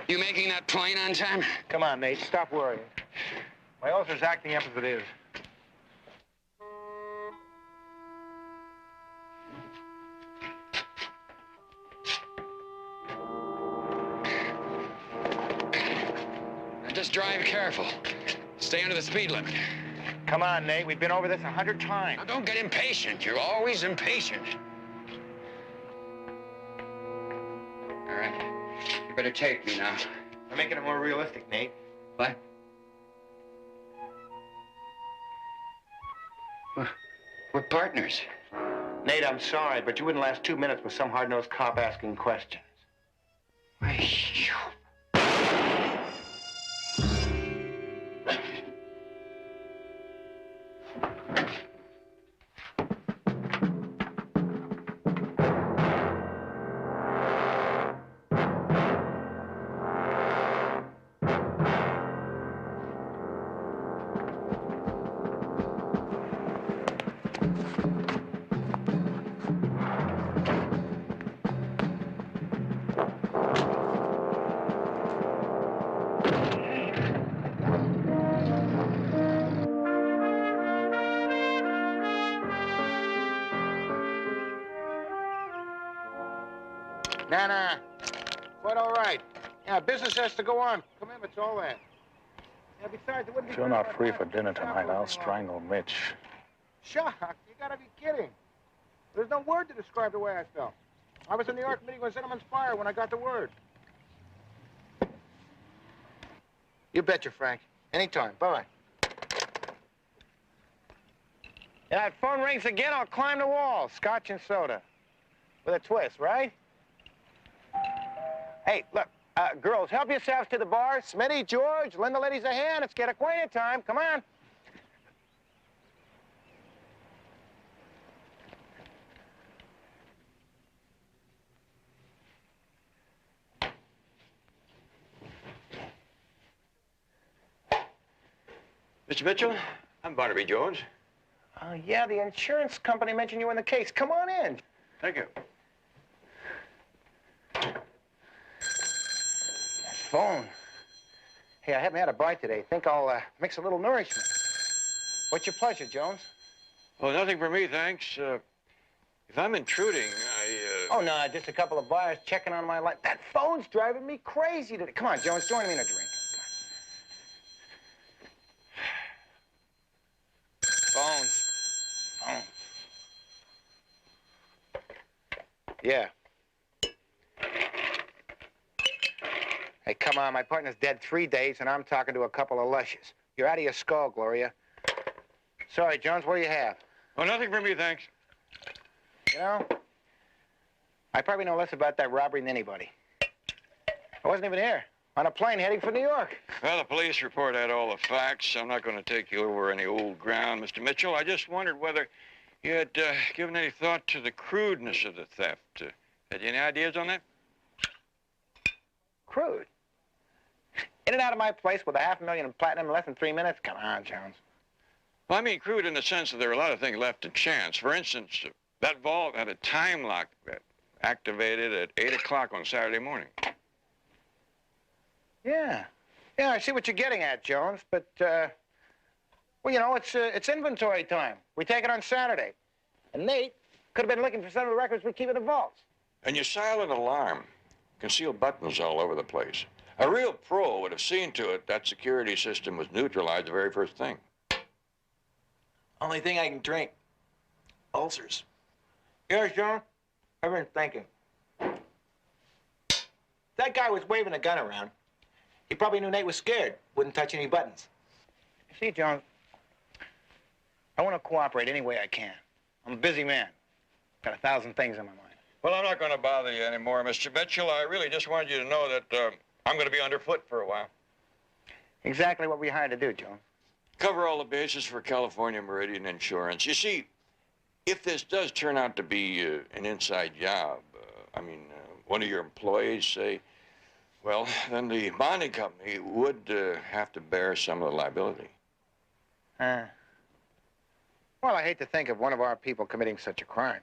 You making that plane on time? Come on, Nate, stop worrying. My ulcer's acting up as it is. Now just drive careful. Stay under the speed limit. Come on, Nate, we've been over this 100 times. Now don't get impatient. You're always impatient. All right. You better take me now. I'm making it more realistic, Nate. What? We're partners. Nate, I'm sorry, but you wouldn't last 2 minutes with some hard-nosed cop asking questions. Nah. Quite all right. Yeah, business has to go on. Commitment's all that. Yeah, besides, it wouldn't be... If you're not free for dinner tonight, I'll strangle Mitch. Shock? You gotta be kidding. There's no word to describe the way I felt. I was in New York meeting with Zinnemann's fire when I got the word. You betcha, Frank. Anytime. Bye-bye. Yeah, that phone rings again, I'll climb the wall. Scotch and soda. With a twist, right? Hey, look, girls, help yourselves to the bar. Smitty, George, lend the ladies a hand. It's get acquainted time. Come on. Mr. Mitchell, I'm Barnaby Jones. Yeah, the insurance company mentioned you in the case. Come on in. Thank you. Phone. Hey, I haven't had a bite today. Think I'll mix a little nourishment. What's your pleasure, Jones? Oh, nothing for me, thanks. If I'm intruding, Oh, no, just a couple of buyers checking on my life. That phone's driving me crazy today. Come on, Jones, join me in a drink. Phones. Yeah. Hey, come on, my partner's dead 3 days, and I'm talking to a couple of lushes. You're out of your skull, Gloria. Sorry, Jones, what do you have? Oh, nothing for me, thanks. You know, I probably know less about that robbery than anybody. I wasn't even here. On a plane heading for New York. Well, the police report had all the facts. I'm not going to take you over any old ground, Mr. Mitchell. I just wondered whether you had given any thought to the crudeness of the theft. Had you any ideas on that? Crude? In and out of my place with $500,000 in platinum in less than 3 minutes? Come on, Jones. Well, I mean crude in the sense that there are a lot of things left to chance. For instance, that vault had a time lock that activated at 8 o'clock on Saturday morning. Yeah, I see what you're getting at, Jones, but, well, you know, it's inventory time. We take it on Saturday. And Nate could have been looking for some of the records we keep in the vaults. And your silent alarm. Concealed buttons all over the place. A real pro would have seen to it that security system was neutralized the very first thing. Only thing I can drink. Ulcers. Yours, John? I've been thinking. That guy was waving a gun around. He probably knew Nate was scared. Wouldn't touch any buttons. See, John, I want to cooperate any way I can. I'm a busy man. Got 1,000 things on my mind. Well, I'm not going to bother you anymore, Mr. Mitchell. I really just wanted you to know that I'm going to be underfoot for a while. Exactly what we hired to do, Jones. Cover all the bases for California Meridian Insurance. You see, if this does turn out to be an inside job, one of your employees, say, well, then the bonding company would have to bear some of the liability. Well, I hate to think of one of our people committing such a crime.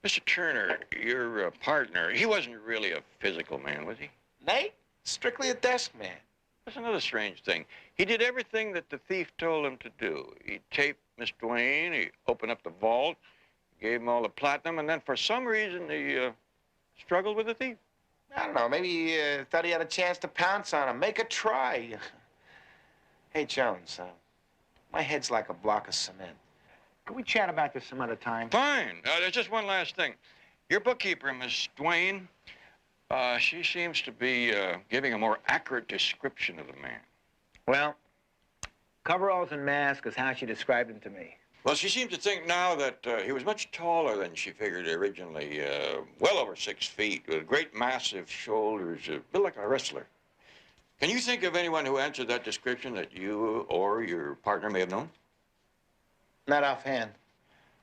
Mr. Turner, your partner, he wasn't really a physical man, was he? Nate? Strictly a desk man. That's another strange thing. He did everything that the thief told him to do. He taped Miss Duane, he opened up the vault, gave him all the platinum, and then for some reason he struggled with the thief. I don't know, maybe he thought he had a chance to pounce on him, make a try. Hey, Jones, my head's like a block of cement. Can we chat about this some other time? Fine. There's just one last thing. Your bookkeeper, Miss Duane, she seems to be giving a more accurate description of the man. Well, coveralls and mask is how she described him to me. Well, she seems to think now that he was much taller than she figured originally, well over 6 feet, with great massive shoulders, built like a wrestler. Can you think of anyone who answered that description that you or your partner may have known? Not offhand.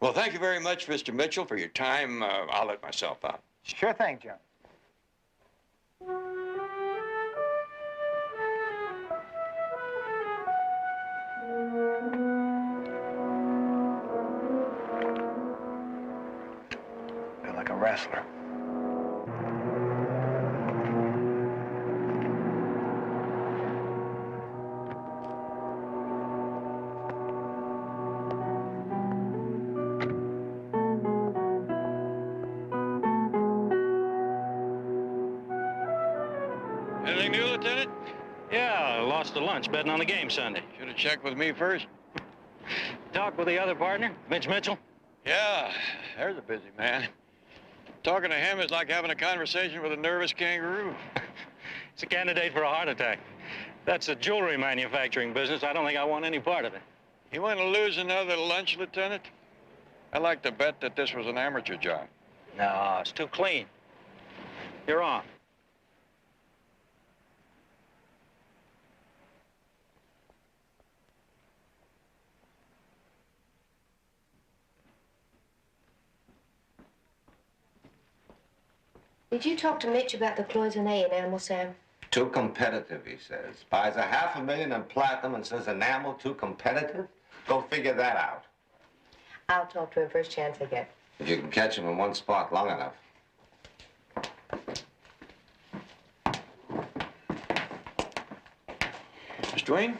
Well, thank you very much, Mr. Mitchell, for your time. I'll let myself out. Sure thing, John. Feel like a wrestler. Anything new, Lieutenant? Yeah, I lost the lunch betting on the game Sunday. Should have checked with me first. Talk with the other partner, Mitch Mitchell? Yeah, there's a busy man. Talking to him is like having a conversation with a nervous kangaroo. He's a candidate for a heart attack. That's a jewelry manufacturing business. I don't think I want any part of it. You want to lose another lunch, Lieutenant? I'd like to bet that this was an amateur job. No, it's too clean. You're on. Did you talk to Mitch about the cloisonne in Animal, Sam? Too competitive, he says. Buys a $500,000 in platinum and says enamel too competitive? Go figure that out. I'll talk to him first chance I get. If you can catch him in one spot long enough. Miss Duane?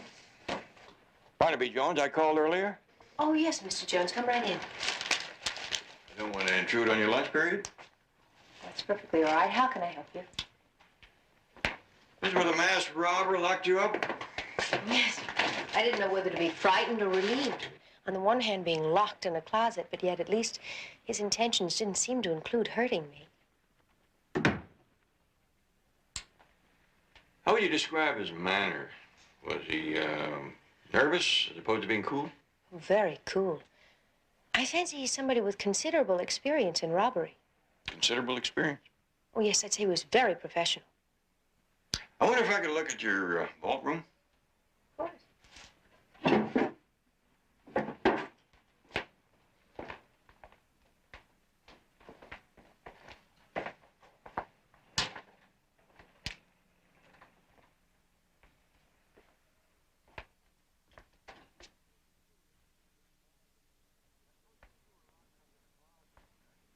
Barnaby Jones, I called earlier. Oh, yes, Mr. Jones. Come right in. You don't want to intrude on your lunch period? That's perfectly all right. How can I help you? This is where the masked robber locked you up? Yes. I didn't know whether to be frightened or relieved. On the one hand, being locked in a closet, but yet at least his intentions didn't seem to include hurting me. How would you describe his manner? Was he nervous as opposed to being cool? Very cool. I fancy he's somebody with considerable experience in robbery. Considerable experience? Oh, yes, I'd say he was very professional. I wonder if I could look at your vault room? Of course.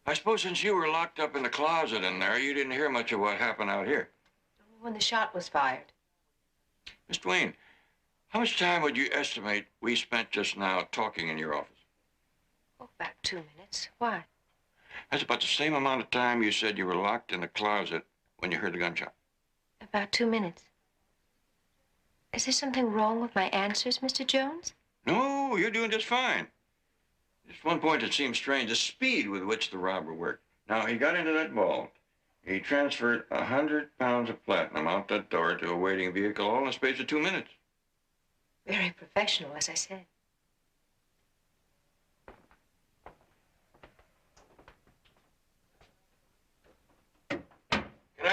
I suppose since you were locked up in the closet in there, you didn't hear much of what happened out here. When the shot was fired. Miss Duane, how much time would you estimate we spent just now talking in your office? Oh, about 2 minutes. Why? That's about the same amount of time you said you were locked in the closet when you heard the gunshot. About 2 minutes. Is there something wrong with my answers, Mr. Jones? No, you're doing just fine. Just one point that seems strange, the speed with which the robber worked. Now, he got into that vault. He transferred 100 pounds of platinum out that door to a waiting vehicle all in the space of 2 minutes. Very professional, as I said.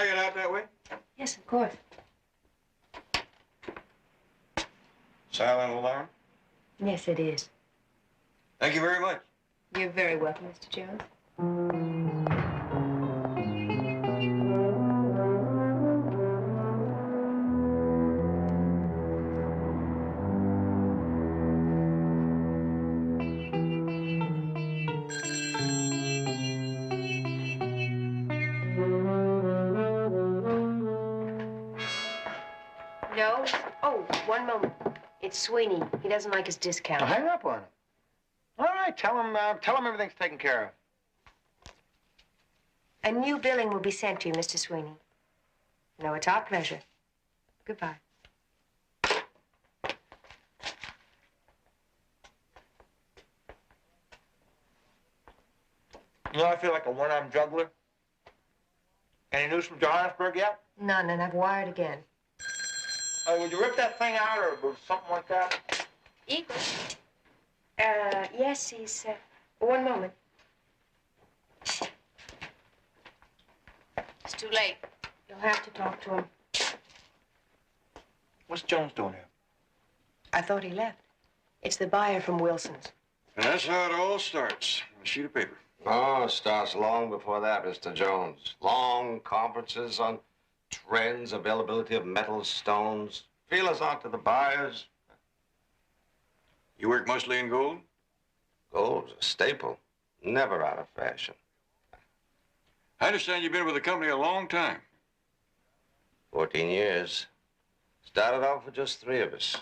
I get out that way? Yes, of course. Silent alarm? Yes, it is. Thank you very much. You're very welcome, Mr. Jones. No? Oh, one moment. It's Sweeney. He doesn't like his discount. Now hang up on him. All right, tell him everything's taken care of. A new billing will be sent to you, Mr. Sweeney. No, it's our pleasure. Goodbye. You know, I feel like a one-armed juggler. Any news from Johannesburg yet? None, and I've wired again. Would you rip that thing out or something like that? Eagle? Yes, he's, one moment. It's too late. You'll have to talk to him. What's Jones doing here? I thought he left. It's the buyer from Wilson's. And that's how it all starts. A sheet of paper. Oh, it starts long before that, Mr. Jones. Long conferences on trends, availability of metal stones, feelers out to the buyers. You work mostly in gold? Gold's a staple, never out of fashion. I understand you've been with the company a long time. 14 years. Started off with just 3 of us.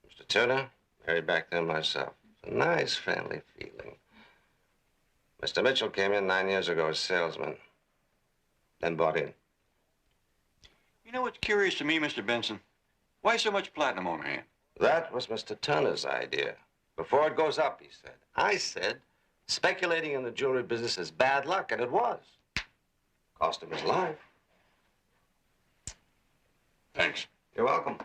Mr. Turner, married back then myself. A nice family feeling. Mr. Mitchell came in 9 years ago as salesman, then bought in. You know what's curious to me, Mr. Benson? Why so much platinum on hand? That was Mr. Turner's idea. Before it goes up, he said. I said, speculating in the jewelry business is bad luck, and it was. Cost him his life. Thanks. You're welcome.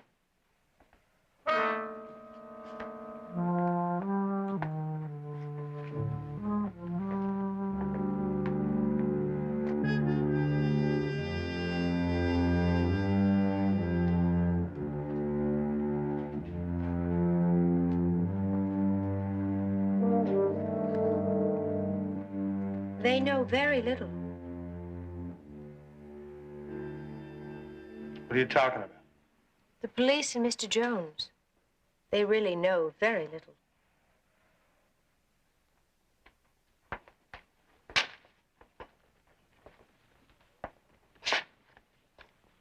They know very little. What are you talking about? The police and Mr. Jones. They really know very little.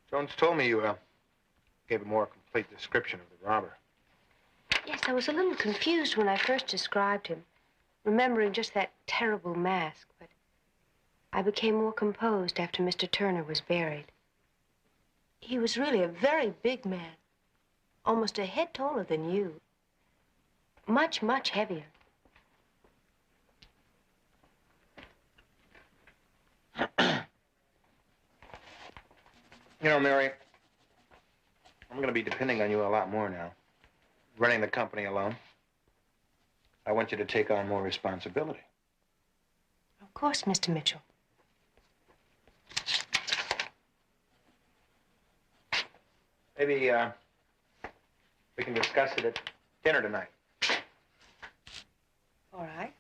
Jones told me you gave a more complete description of the robber. Yes, I was a little confused when I first described him, remembering just that terrible mask, but I became more composed after Mr. Turner was buried. He was really a very big man, almost a head taller than you. Much, much heavier. You know, Mary, I'm going to be depending on you a lot more now. Running the company alone. I want you to take on more responsibility. Of course, Mr. Mitchell. Maybe, we can discuss it at dinner tonight. All right.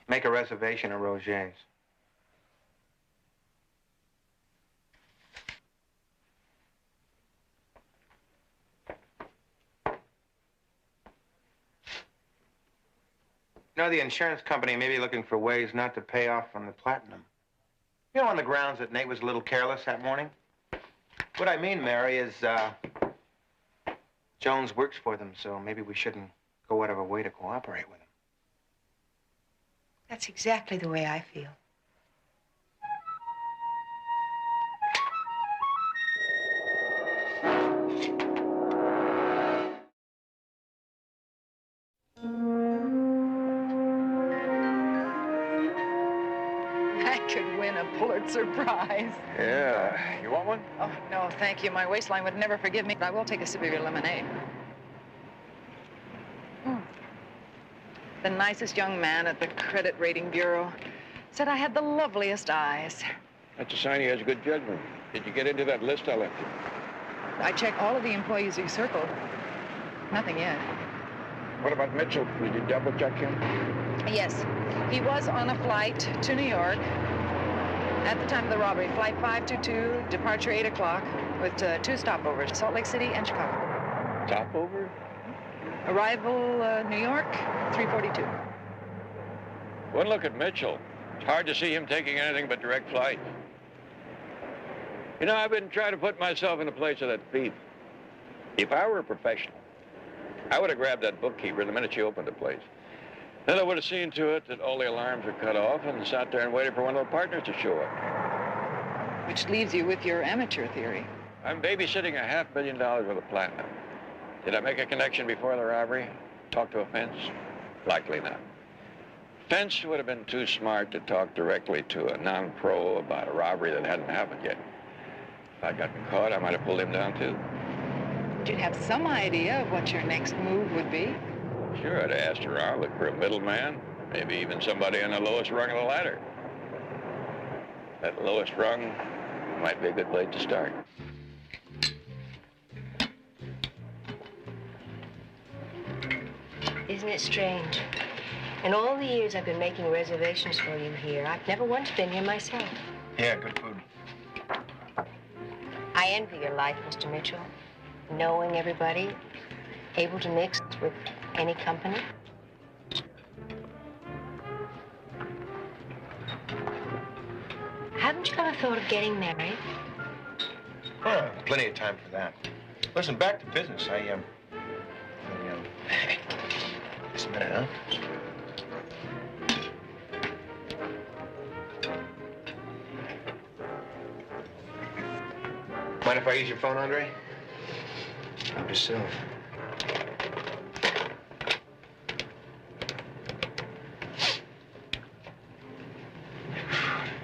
Make a reservation at Roger's. You know, the insurance company may be looking for ways not to pay off on the platinum. You know, on the grounds that Nate was a little careless that morning? What I mean, Mary, is, Jones works for them, so maybe we shouldn't go out of our way to cooperate with him. That's exactly the way I feel. I could win a Pulitzer Prize. Yeah. You want one? Oh, no, thank you. My waistline would never forgive me, but I will take a sip of your lemonade. The nicest young man at the Credit Rating Bureau said I had the loveliest eyes. That's a sign he has good judgment. Did you get into that list I left you? I checked all of the employees you circled. Nothing yet. What about Mitchell? Did you double check him? Yes. He was on a flight to New York at the time of the robbery. Flight 522, departure 8 o'clock, with 2 stopovers, Salt Lake City and Chicago. Stopover? Arrival, New York, 3:42. One look at Mitchell. It's hard to see him taking anything but direct flight. You know, I've been trying to put myself in the place of that thief. If I were a professional, I would have grabbed that bookkeeper the minute she opened the place. Then I would have seen to it that all the alarms were cut off and sat there and waited for one of the partners to show up. Which leaves you with your amateur theory. I'm babysitting $500 million worth of platinum. Did I make a connection before the robbery? Talk to a fence? Likely not. Fence would have been too smart to talk directly to a non-pro about a robbery that hadn't happened yet. If I'd gotten caught, I might have pulled him down too. You'd have some idea of what your next move would be. Sure, I'd have asked around, look for a middleman, maybe even somebody on the lowest rung of the ladder. That lowest rung might be a good place to start. Isn't it strange? In all the years I've been making reservations for you here, I've never once been here myself. Yeah, good food. I envy your life, Mr. Mitchell. Knowing everybody, able to mix with any company. Haven't you ever thought of getting married? Oh, plenty of time for that. Listen, back to business. Just a minute, huh? Mind if I use your phone, Andre? Help yourself.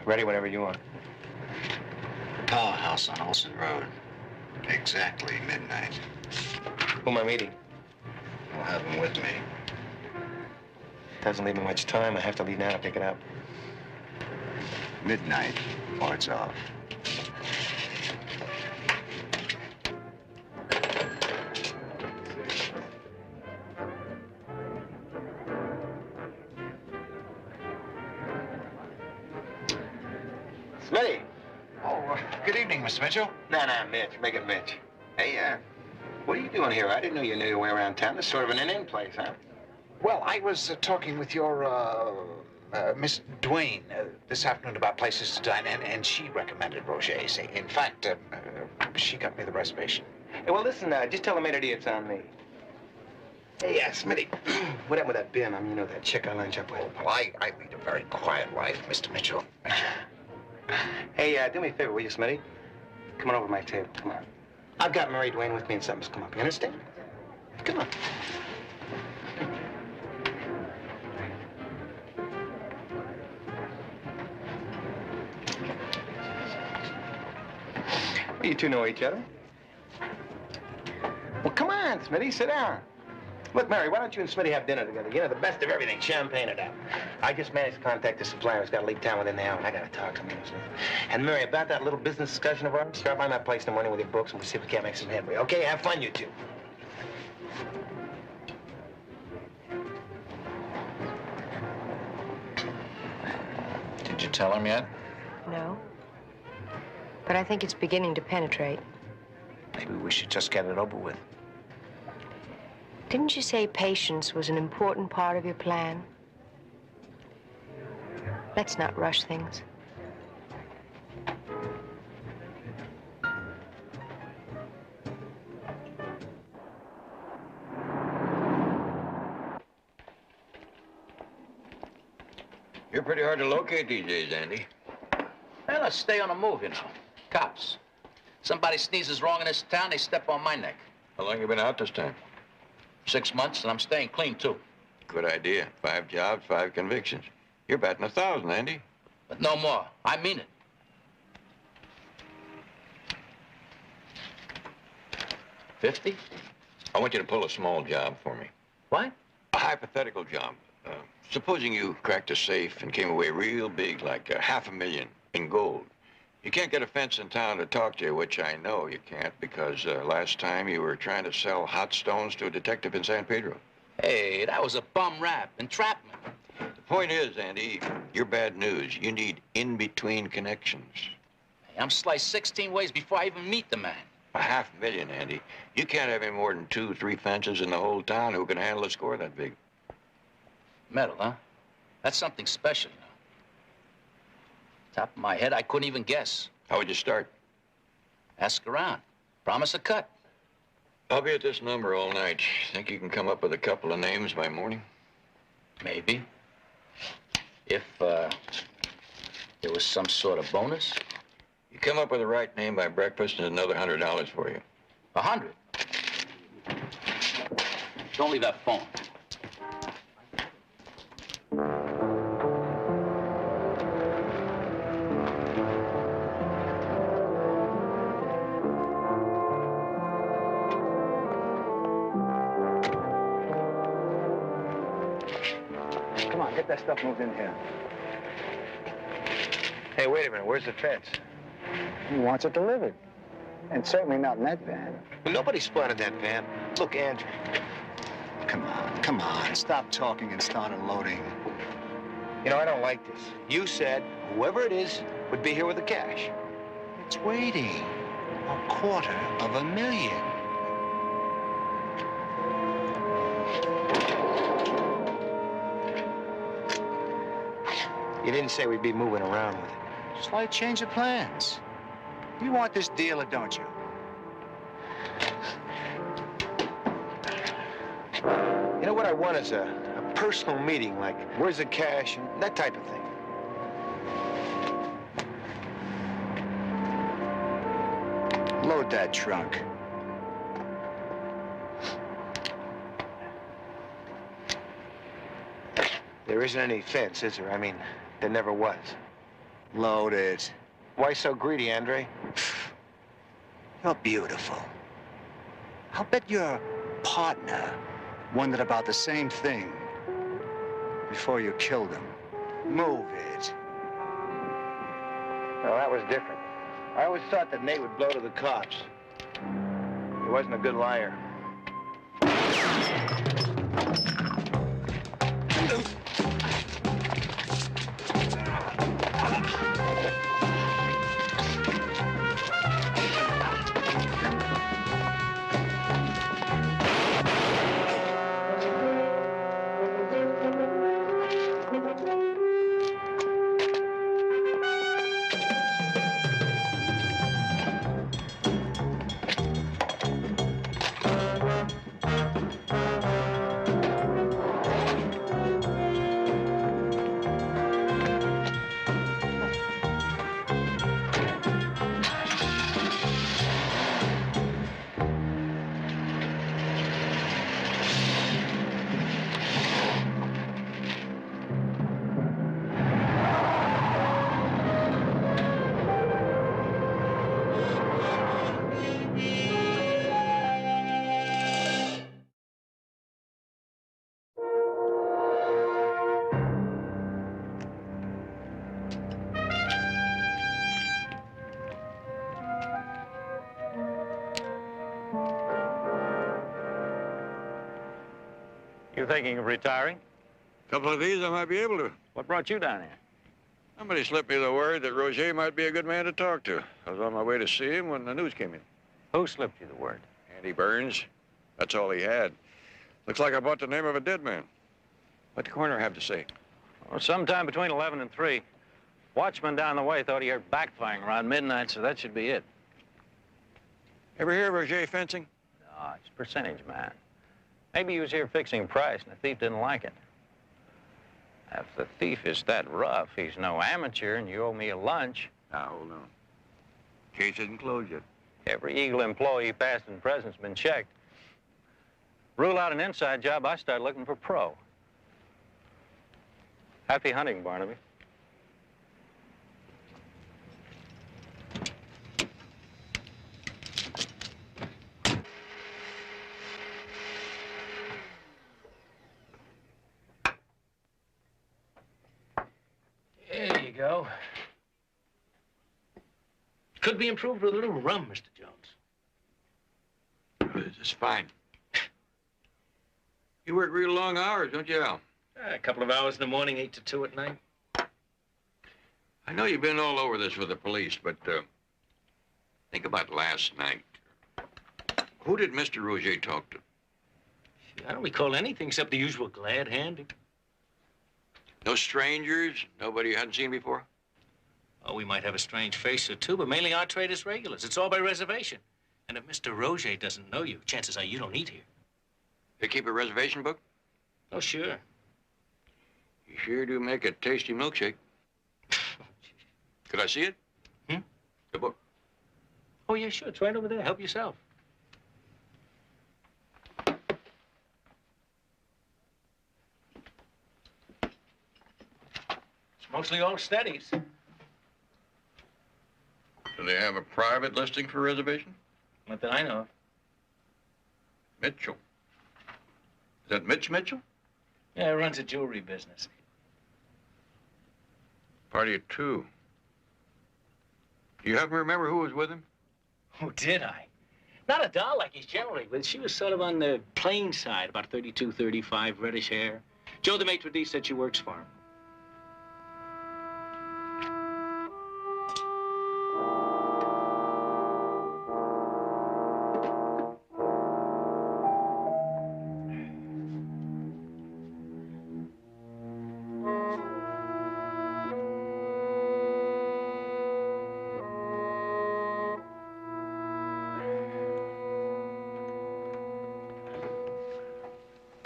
Ready whenever you want. Powerhouse on Olson Road. Exactly midnight. Who am I meeting? I'll have him with me. Doesn't leave me much time. I have to leave now to pick it up. Midnight, or it's off. Smitty! Oh, good evening, Mr. Mitchell. No, Mitch. Make it Mitch. Hey, what are you doing here? I didn't know you knew your way around town. This is sort of an in-in place, huh? Well, I was talking with your, Miss Duane this afternoon about places to dine, and she recommended Roger's. In fact, she got me the reservation. Hey, well, listen, just tell the maitre d' it's on me. Hey, Smitty, what happened with that bin? You know, that chick I lined up with. Well, I lead a very quiet life, Mr. Mitchell. Hey, do me a favor, will you, Smitty? Come on over to my table. Come on. I've got Mary Duane with me and something's come up. You understand? Come on. You two know each other? Well, come on, Smitty, sit down. Look, Mary, why don't you and Smitty have dinner together? You know, the best of everything, champagne it up. I just managed to contact the supplier who's got to leave town within the hour, and I got to talk to him. And Mary, about that little business discussion of ours, start by my place in the morning with your books, and we'll see if we can't make some headway. Okay, have fun, you two. Did you tell him yet? No. But I think it's beginning to penetrate. Maybe we should just get it over with. Didn't you say patience was an important part of your plan? Let's not rush things. You're pretty hard to locate these days, Andy. Well, let's stay on the move, you know. Cops. Somebody sneezes wrong in this town, they step on my neck. How long you been out this time? 6 months, and I'm staying clean, too. Good idea. 5 jobs, 5 convictions. You're batting 1,000, Andy. But no more. I mean it. $50? I want you to pull a small job for me. What? A hypothetical job. Supposing you cracked a safe and came away real big, like $500,000 in gold. You can't get a fence in town to talk to you, which I know you can't, because last time you were trying to sell hot stones to a detective in San Pedro. Hey, that was a bum rap. Entrapment. The point is, Andy, you're bad news. You need in-between connections. Hey, I'm sliced 16 ways before I even meet the man. 500,000, Andy. You can't have any more than 2 or 3 fences in the whole town who can handle a score that big. Metal, huh? That's something special, you know. Top of my head, I couldn't even guess. How would you start? Ask around. Promise a cut. I'll be at this number all night. Think you can come up with a couple of names by morning? Maybe. If, there was some sort of bonus. You come up with the right name by breakfast and another $100 for you. 100? Don't leave that phone. Come on, get that stuff moved in here. Hey, wait a minute. Where's the fence? He wants it delivered. And certainly not in that van. Well, nobody spotted that van. Look, Andrew. Come on. Stop talking and start unloading. You know, I don't like this. You said whoever it is would be here with the cash. It's waiting. $250,000. You didn't say we'd be moving around with it. Slight change of plans. You want this deal or don't you? You know what I want is a personal meeting, like where's the cash and that type of thing. Load that trunk. There isn't any fence, is there? I mean, there never was. Load it. Why so greedy, Andre? You're beautiful. I'll bet your partner wondered about the same thing before you killed him. Move it. Well, that was different. I always thought that Nate would blow to the cops. He wasn't a good liar. You thinking of retiring? A couple of these I might be able to. What brought you down here? Somebody slipped me the word that Roger might be a good man to talk to. I was on my way to see him when the news came in. Who slipped you the word? Andy Burns. That's all he had. Looks like I bought the name of a dead man. What'd the coroner have to say? Well, sometime between 11 and 3. Watchman down the way thought he heard backfiring around midnight, so that should be it. Ever hear of Roger fencing? No, it's percentage man. Maybe he was here fixing price and the thief didn't like it. If the thief is that rough, he's no amateur and you owe me a lunch. Now, hold on. Case isn't closed yet. Every Eagle employee, past and present's been checked. Rule out an inside job, I start looking for pro. Happy hunting, Barnaby. There you go. Could be improved with a little rum, Mr. Jones. It's fine. You work real long hours, don't you, Al? A couple of hours in the morning, 8 to 2 at night. I know you've been all over this with the police, but think about last night. Who did Mr. Roger talk to? I don't recall anything except the usual glad handing. No strangers? Nobody you hadn't seen before? Oh, we might have a strange face or two, but mainly our trade is regulars. It's all by reservation. And if Mr. Roger doesn't know you, chances are you don't eat here. They keep a reservation book? Oh, sure. You sure do make a tasty milkshake. Could I see it? The book. Oh, yeah, sure. It's right over there. Help yourself. It's mostly all steadies. Do they have a private listing for reservation? Not that I know of. Mitchell. Is that Mitch Mitchell? Yeah, he runs a jewelry business. Party of two. Do you happen to remember who was with him? Oh, did I? Not a doll like he's generally with. She was sort of on the plain side, about 32, 35, reddish hair. Joe, the maitre d' said she works for him.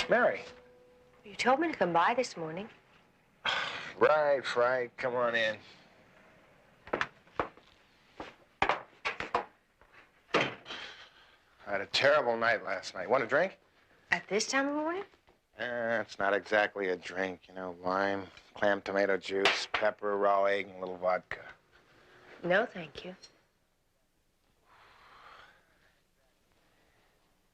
Mary. You told me to come by this morning. Right. Come on in. I had a terrible night last night. Want a drink? At this time of morning? It's not exactly a drink, you know. Lime, clam tomato juice, pepper, raw egg, and a little vodka. No, thank you.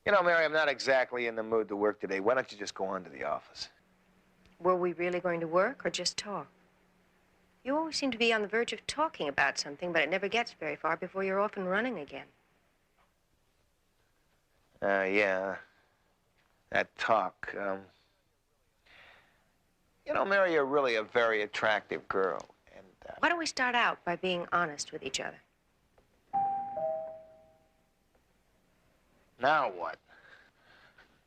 You know, Mary, I'm not exactly in the mood to work today. Why don't you just go on to the office? Were we really going to work or just talk? You always seem to be on the verge of talking about something, but it never gets very far before you're off and running again. Yeah. That talk. You know, Mary, you're really a very attractive girl. And why don't we start out by being honest with each other? Now what?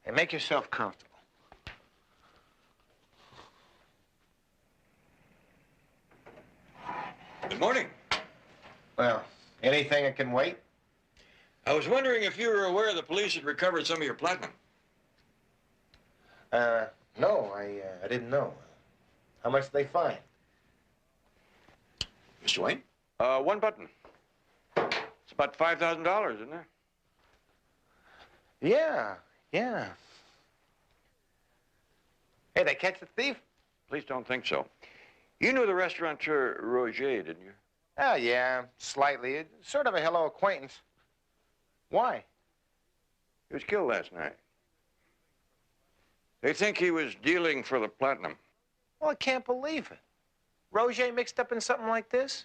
Hey, make yourself comfortable. Good morning. Well, anything that can wait? I was wondering if you were aware the police had recovered some of your platinum. No, I didn't know. How much did they find? Mr. Wayne? One button. It's about $5,000, isn't it? Yeah. Hey, they catch the thief? Please don't think so. You knew the restaurateur Roger, didn't you? Oh, yeah, slightly. It's sort of a hello acquaintance. Why? He was killed last night. They think he was dealing for the platinum. Well, I can't believe it. Roger mixed up in something like this?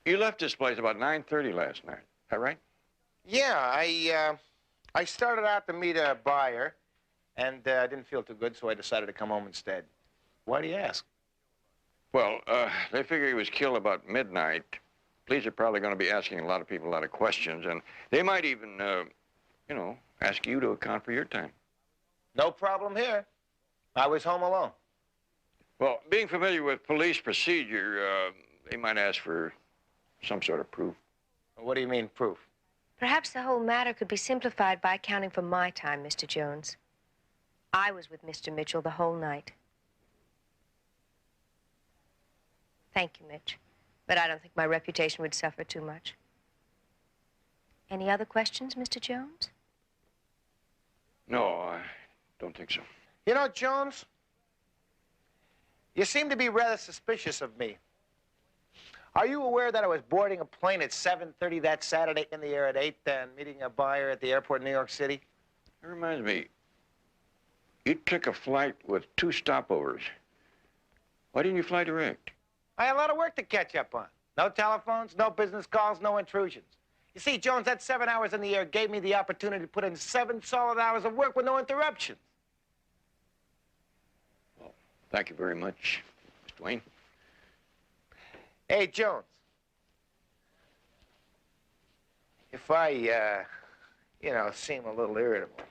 You left this place about 9:30 last night. Is that right? Yeah, I started out to meet a buyer, and I didn't feel too good, so I decided to come home instead. Why do you ask? Well, they figure he was killed about midnight. Police are probably going to be asking a lot of people a lot of questions, and they might even, you know, ask you to account for your time. No problem here. I was home alone. Well, being familiar with police procedure, they might ask for some sort of proof. What do you mean, proof? Perhaps the whole matter could be simplified by accounting for my time, Mr. Jones. I was with Mr. Mitchell the whole night. Thank you, Mitch. But I don't think my reputation would suffer too much. Any other questions, Mr. Jones? No, I don't think so. You know, Jones, you seem to be rather suspicious of me. Are you aware that I was boarding a plane at 7:30 that Saturday, in the air at 8, and meeting a buyer at the airport in New York City? That reminds me, you took a flight with 2 stopovers. Why didn't you fly direct? I had a lot of work to catch up on. No telephones, no business calls, no intrusions. You see, Jones, that 7 hours in the air gave me the opportunity to put in 7 solid hours of work with no interruptions. Well, thank you very much, Mr. Wayne. Hey, Jones. If I, seem a little irritable,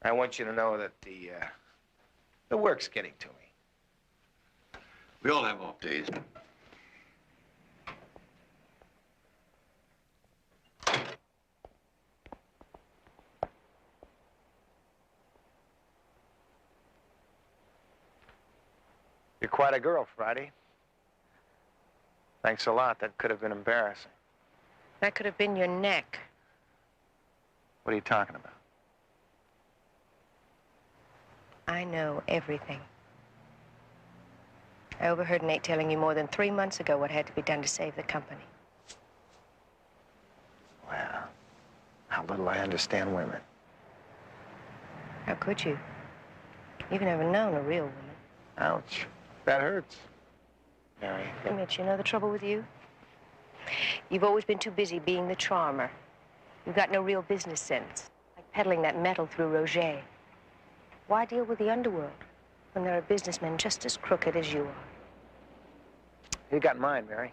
I want you to know that the work's getting to me. We all have off days. You're quite a girl, Friday. Thanks a lot. That could have been embarrassing. That could have been your neck. What are you talking about? I know everything. I overheard Nate telling you more than 3 months ago what had to be done to save the company. Well, how little I understand women. How could you? You've never known a real woman. Ouch. That hurts. Mary. Mitch, you know the trouble with you? You've always been too busy being the charmer. You've got no real business sense, like peddling that metal through Roger. Why deal with the underworld when there are businessmen just as crooked as you are? You got mine, Mary.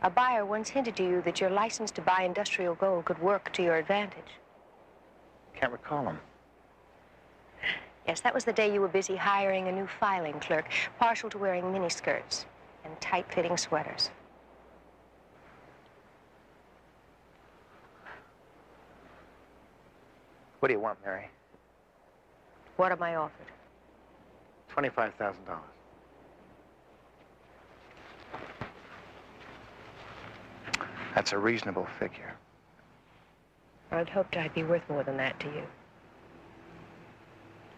A buyer once hinted to you that your license to buy industrial gold could work to your advantage. Can't recall him. Yes, that was the day you were busy hiring a new filing clerk, partial to wearing miniskirts and tight-fitting sweaters. What do you want, Mary? What am I offered? $25,000. That's a reasonable figure. I'd hoped I'd be worth more than that to you.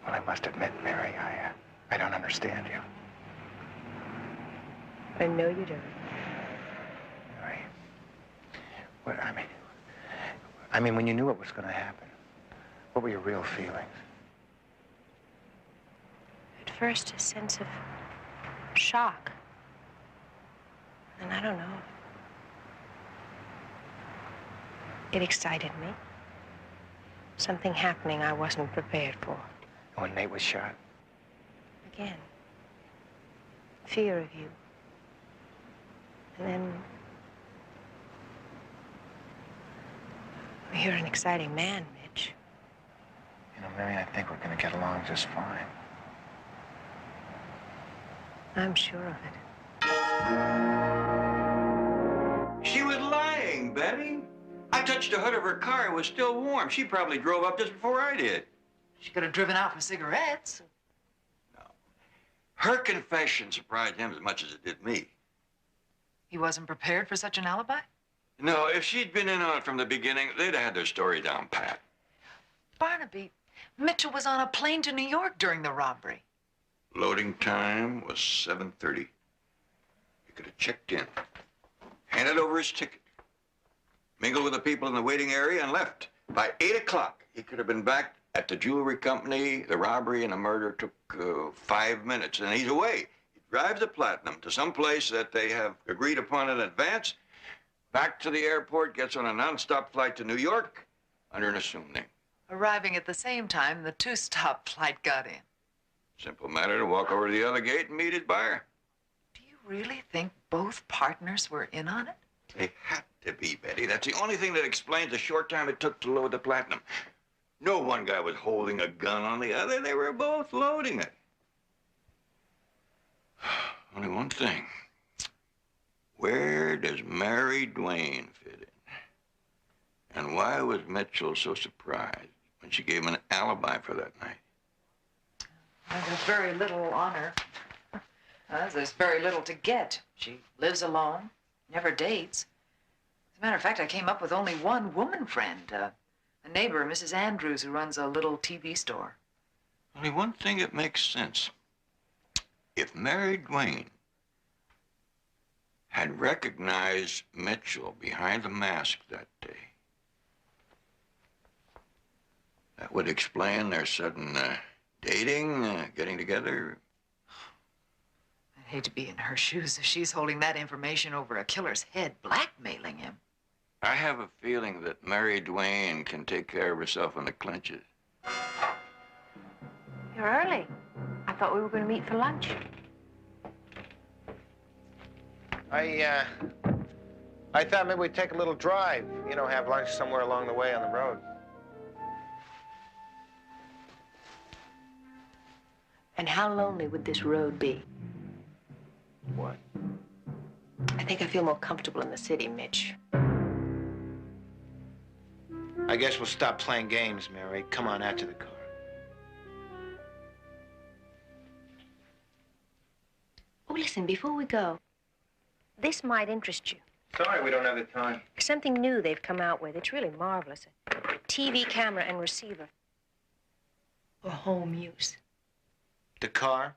Well, I must admit, Mary, I don't understand you. I know you don't. Mary, what, I mean, when you knew what was going to happen, what were your real feelings? At first, a sense of shock. And I don't know. It excited me. Something happening I wasn't prepared for. When Nate was shot? Again. Fear of you. And then... you're an exciting man, Mitch. You know, Mary, I think we're going to get along just fine. I'm sure of it. She was lying, Betty. I touched the hood of her car. It was still warm. She probably drove up just before I did. She could have driven out for cigarettes. No. Her confession surprised him as much as it did me. He wasn't prepared for such an alibi? No, if she'd been in on it from the beginning, they'd have had their story down pat. Barnaby, Mitchell was on a plane to New York during the robbery. Loading time was 7:30. He could have checked in, handed over his ticket, mingled with the people in the waiting area, and left. By 8 o'clock, he could have been back at the jewelry company. The robbery and the murder took 5 minutes, and he's away. He drives the Platinum to some place that they have agreed upon in advance, back to the airport, gets on a nonstop flight to New York under an assumed name. Arriving at the same time the two-stop flight got in. Simple matter to walk over to the other gate and meet his buyer. Do you really think both partners were in on it? They had to be, Betty. That's the only thing that explains the short time it took to load the Platinum. No one guy was holding a gun on the other. They were both loading it. Only one thing. Where does Mary Duane fit in? And why was Mitchell so surprised when she gave him an alibi for that night? Well, there's very little on her. There's very little to get. She lives alone, never dates. As a matter of fact, I came up with only one woman friend, a neighbor, Mrs. Andrews, who runs a little TV store. Only one thing that makes sense. If Mary Duane had recognized Mitchell behind the mask that day, that would explain their sudden dating, getting together. I'd hate to be in her shoes if she's holding that information over a killer's head, blackmailing him. I have a feeling that Mary Duane can take care of herself in the clinches. You're early. I thought we were going to meet for lunch. I thought maybe we'd take a little drive, you know, have lunch somewhere along the way on the road. And how lonely would this road be? What? I think I feel more comfortable in the city, Mitch. I guess we'll stop playing games, Mary. Come on out to the car. Oh, listen, before we go, this might interest you. Sorry, we don't have the time. Something new they've come out with. It's really marvelous. A TV camera and receiver for home use. The car?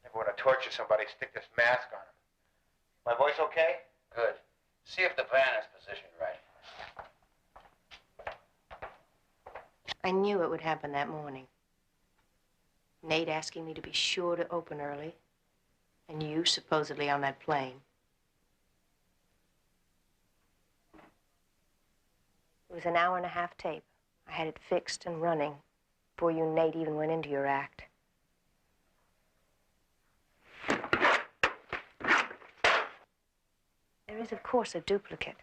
If we want to torture somebody, stick this mask on them. My voice okay? Good. See if the van is positioned right. I knew it would happen that morning. Nate asking me to be sure to open early, and you supposedly on that plane. It was an hour-and-a-half tape. I had it fixed and running before you and Nate even went into your act. There is, of course, a duplicate.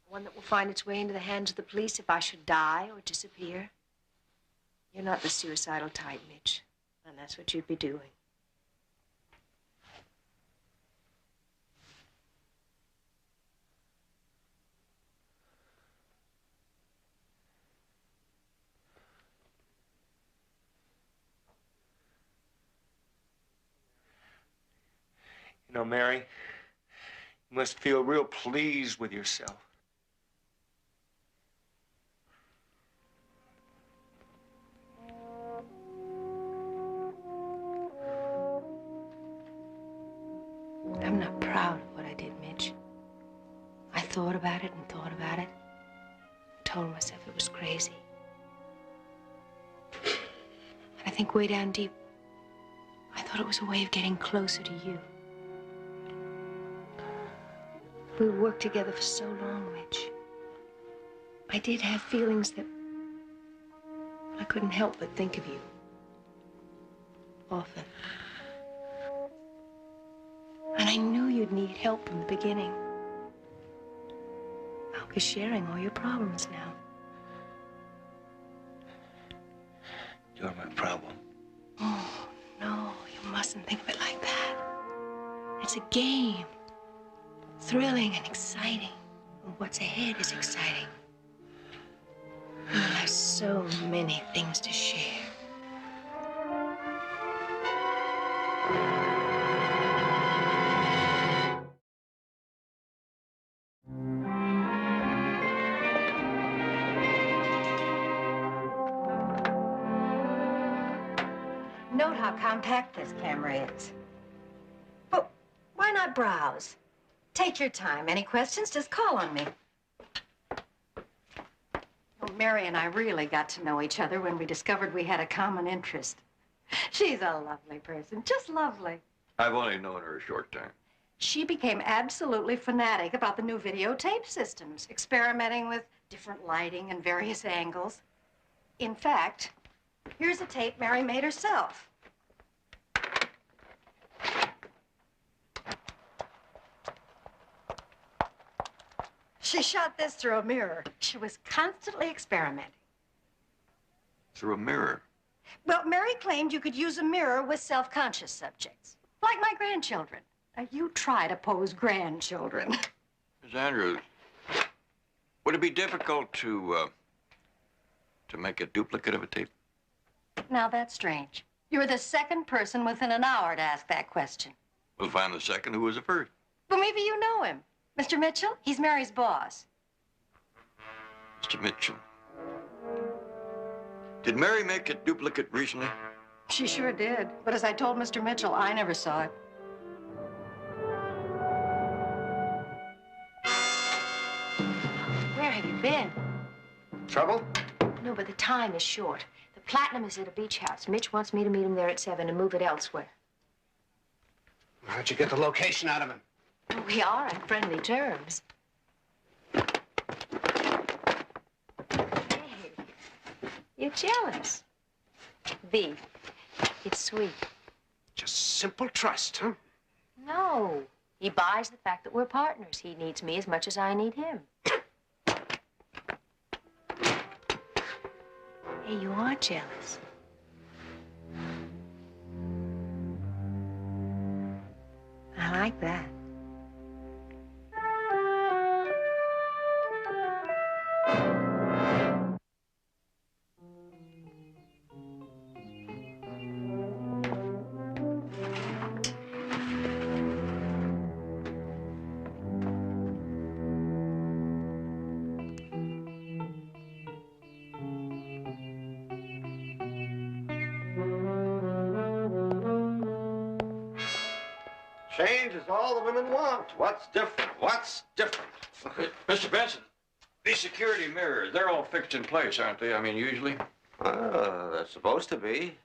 One that will find its way into the hands of the police if I should die or disappear. You're not the suicidal type, Mitch, and that's what you'd be doing. You know, Mary, you must feel real pleased with yourself. I'm not proud of what I did, Mitch. I thought about it and thought about it. Told myself it was crazy. And I think way down deep, I thought it was a way of getting closer to you. We worked together for so long, Mitch. I did have feelings that I couldn't help but think of you. Often. And I knew you'd need help from the beginning. I'll be sharing all your problems now. You're my problem. Oh, no, you mustn't think of it like that. It's a game. Thrilling and exciting. And what's ahead is exciting. We'll have so many things to share. Note how compact this camera is. But why not browse? Take your time. Any questions, just call on me. Well, Mary and I really got to know each other when we discovered we had a common interest. She's a lovely person, just lovely. I've only known her a short time. She became absolutely fanatic about the new videotape systems, experimenting with different lighting and various angles. In fact, here's a tape Mary made herself. She shot this through a mirror. She was constantly experimenting. Through a mirror. Well, Mary claimed you could use a mirror with self-conscious subjects, like my grandchildren. Now, you try to pose grandchildren. Miss Andrews, would it be difficult to make a duplicate of a tape? Now, that's strange. You're the second person within an hour to ask that question. We'll find the second who was the first. Well, maybe you know him. Mr. Mitchell, he's Mary's boss. Mr. Mitchell. Did Mary make a duplicate recently? She sure did. But as I told Mr. Mitchell, I never saw it. been? Trouble? No, but the time is short. The Platinum is at a beach house. Mitch wants me to meet him there at 7 and move it elsewhere. How'd you get the location out of him? We are on friendly terms. Hey, you're jealous. V. It's sweet. Just simple trust, huh? No. He buys the fact that we're partners. He needs me as much as I need him. Hey, you are jealous. I like that. Change is all the women want. What's different? What's different? Mr. Benson, these security mirrors, they're all fixed in place, aren't they? I mean, usually. They're supposed to be.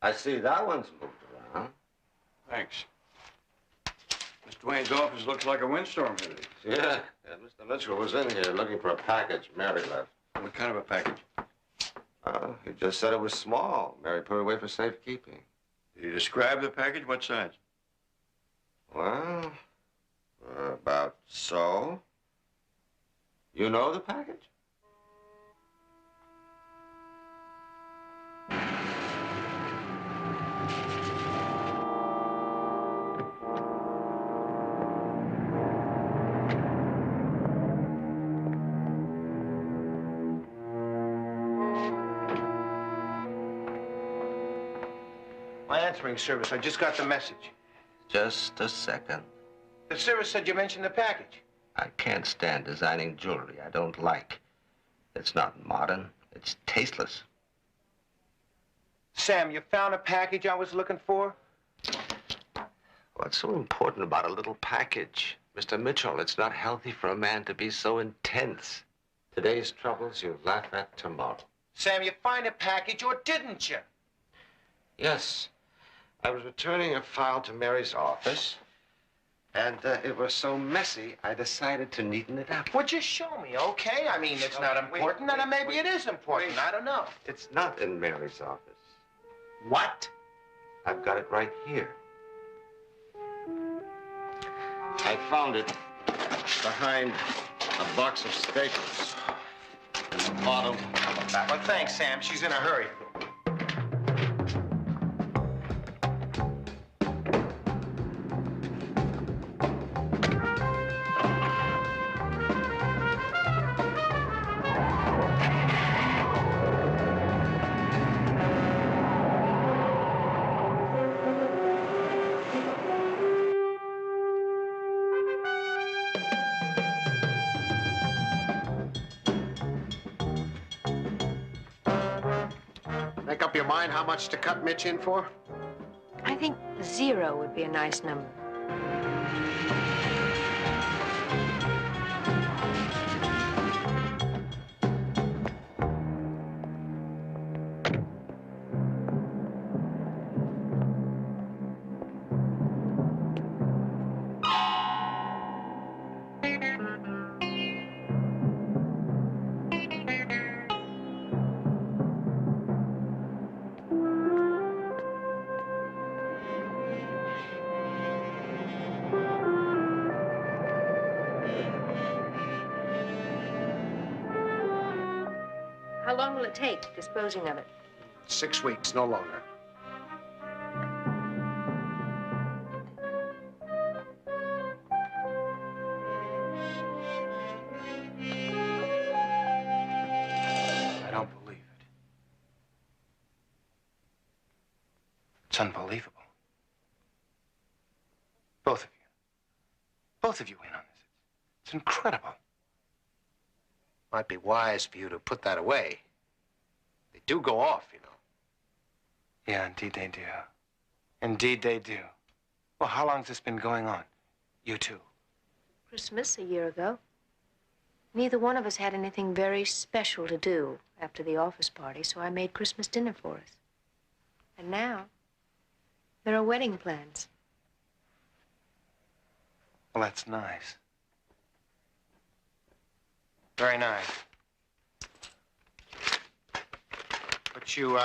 I see that one's moved around. Thanks. Mr. Wayne's office looks like a windstorm today. Yeah, Mr. Mitchell was in here looking for a package Mary left. What kind of a package? He just said it was small. Mary put it away for safekeeping. Did you describe the package? What size? Well, about so. You know the package? My answering service. I just got the message. Just a second. The service said you mentioned the package. I can't stand designing jewelry I don't like. It's not modern. It's tasteless. Sam, you found a package I was looking for? What's so important about a little package? Mr. Mitchell, it's not healthy for a man to be so intense. Today's troubles you laugh at tomorrow. Sam, you find a package or didn't you? Yes. I was returning a file to Mary's office, and it was so messy, I decided to neaten it up. Well, just show me, okay? I mean, it's not important, and maybe it is important. I don't know. It's not in Mary's office. What? I've got it right here. I found it behind a box of staples in the bottom of the back. Well, thanks, Sam. She's in a hurry. Make up your mind how much to cut Mitch in for? I think 0 would be a nice number. How long will it take disposing of it? 6 weeks, no longer. I don't believe it. It's unbelievable. Both of you. Both of you in on this. It's incredible. Might be wise for you to put that away. They do go off, you know. Yeah, indeed they do. Indeed they do. Well, how long's this been going on? You two? Christmas a year ago. Neither one of us had anything very special to do after the office party, so I made Christmas dinner for us. And now, there are wedding plans. Well, that's nice. Very nice. But you,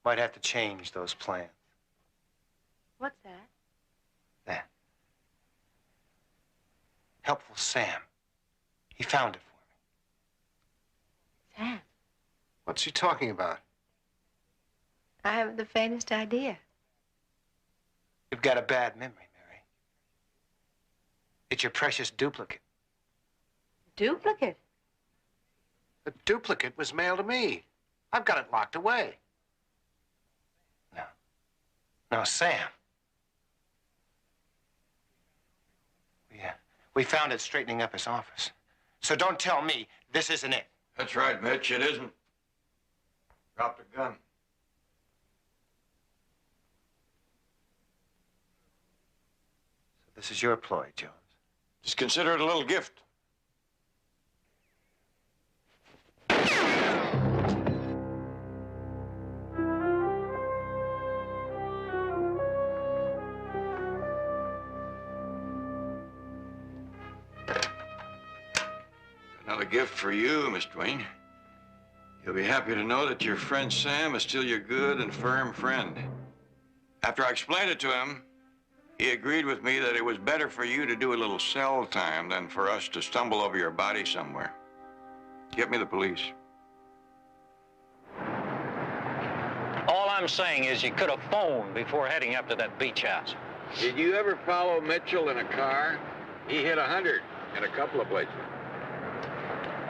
might have to change those plans. What's that? That. Helpful Sam. He found it for me. Sam? What's he talking about? I haven't the faintest idea. You've got a bad memory, Mary. It's your precious duplicate. Duplicate? The duplicate was mailed to me. I've got it locked away. No, Sam. We found it straightening up his office. So don't tell me this isn't it. That's right, Mitch. It isn't. Dropped a gun. So this is your ploy, Jones. Just consider it a little gift. Another gift for you, Miss Dwayne. You'll be happy to know that your friend Sam is still your good and firm friend. After I explained it to him, he agreed with me that it was better for you to do a little cell time than for us to stumble over your body somewhere. Get me the police. All I'm saying is you could have phoned before heading up to that beach house. Did you ever follow Mitchell in a car? He hit 100 in a couple of places.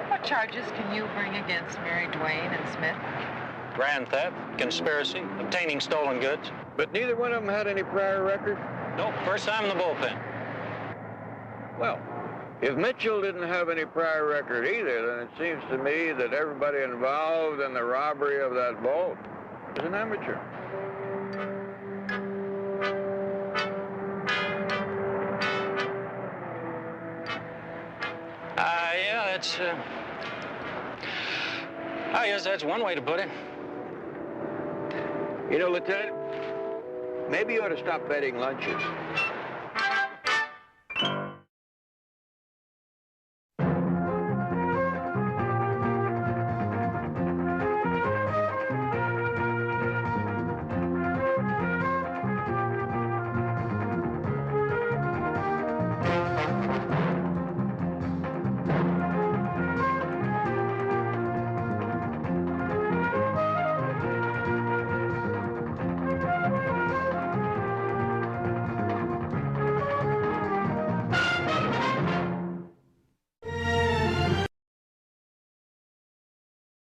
What charges can you bring against Mary Dwayne and Smith? Grand theft, conspiracy, obtaining stolen goods. But neither one of them had any prior record? Nope, first time in the bullpen. Well, if Mitchell didn't have any prior record either, then it seems to me that everybody involved in the robbery of that vault is an amateur. Yeah, that's, I guess that's one way to put it. You know, Lieutenant, maybe you ought to stop betting lunches.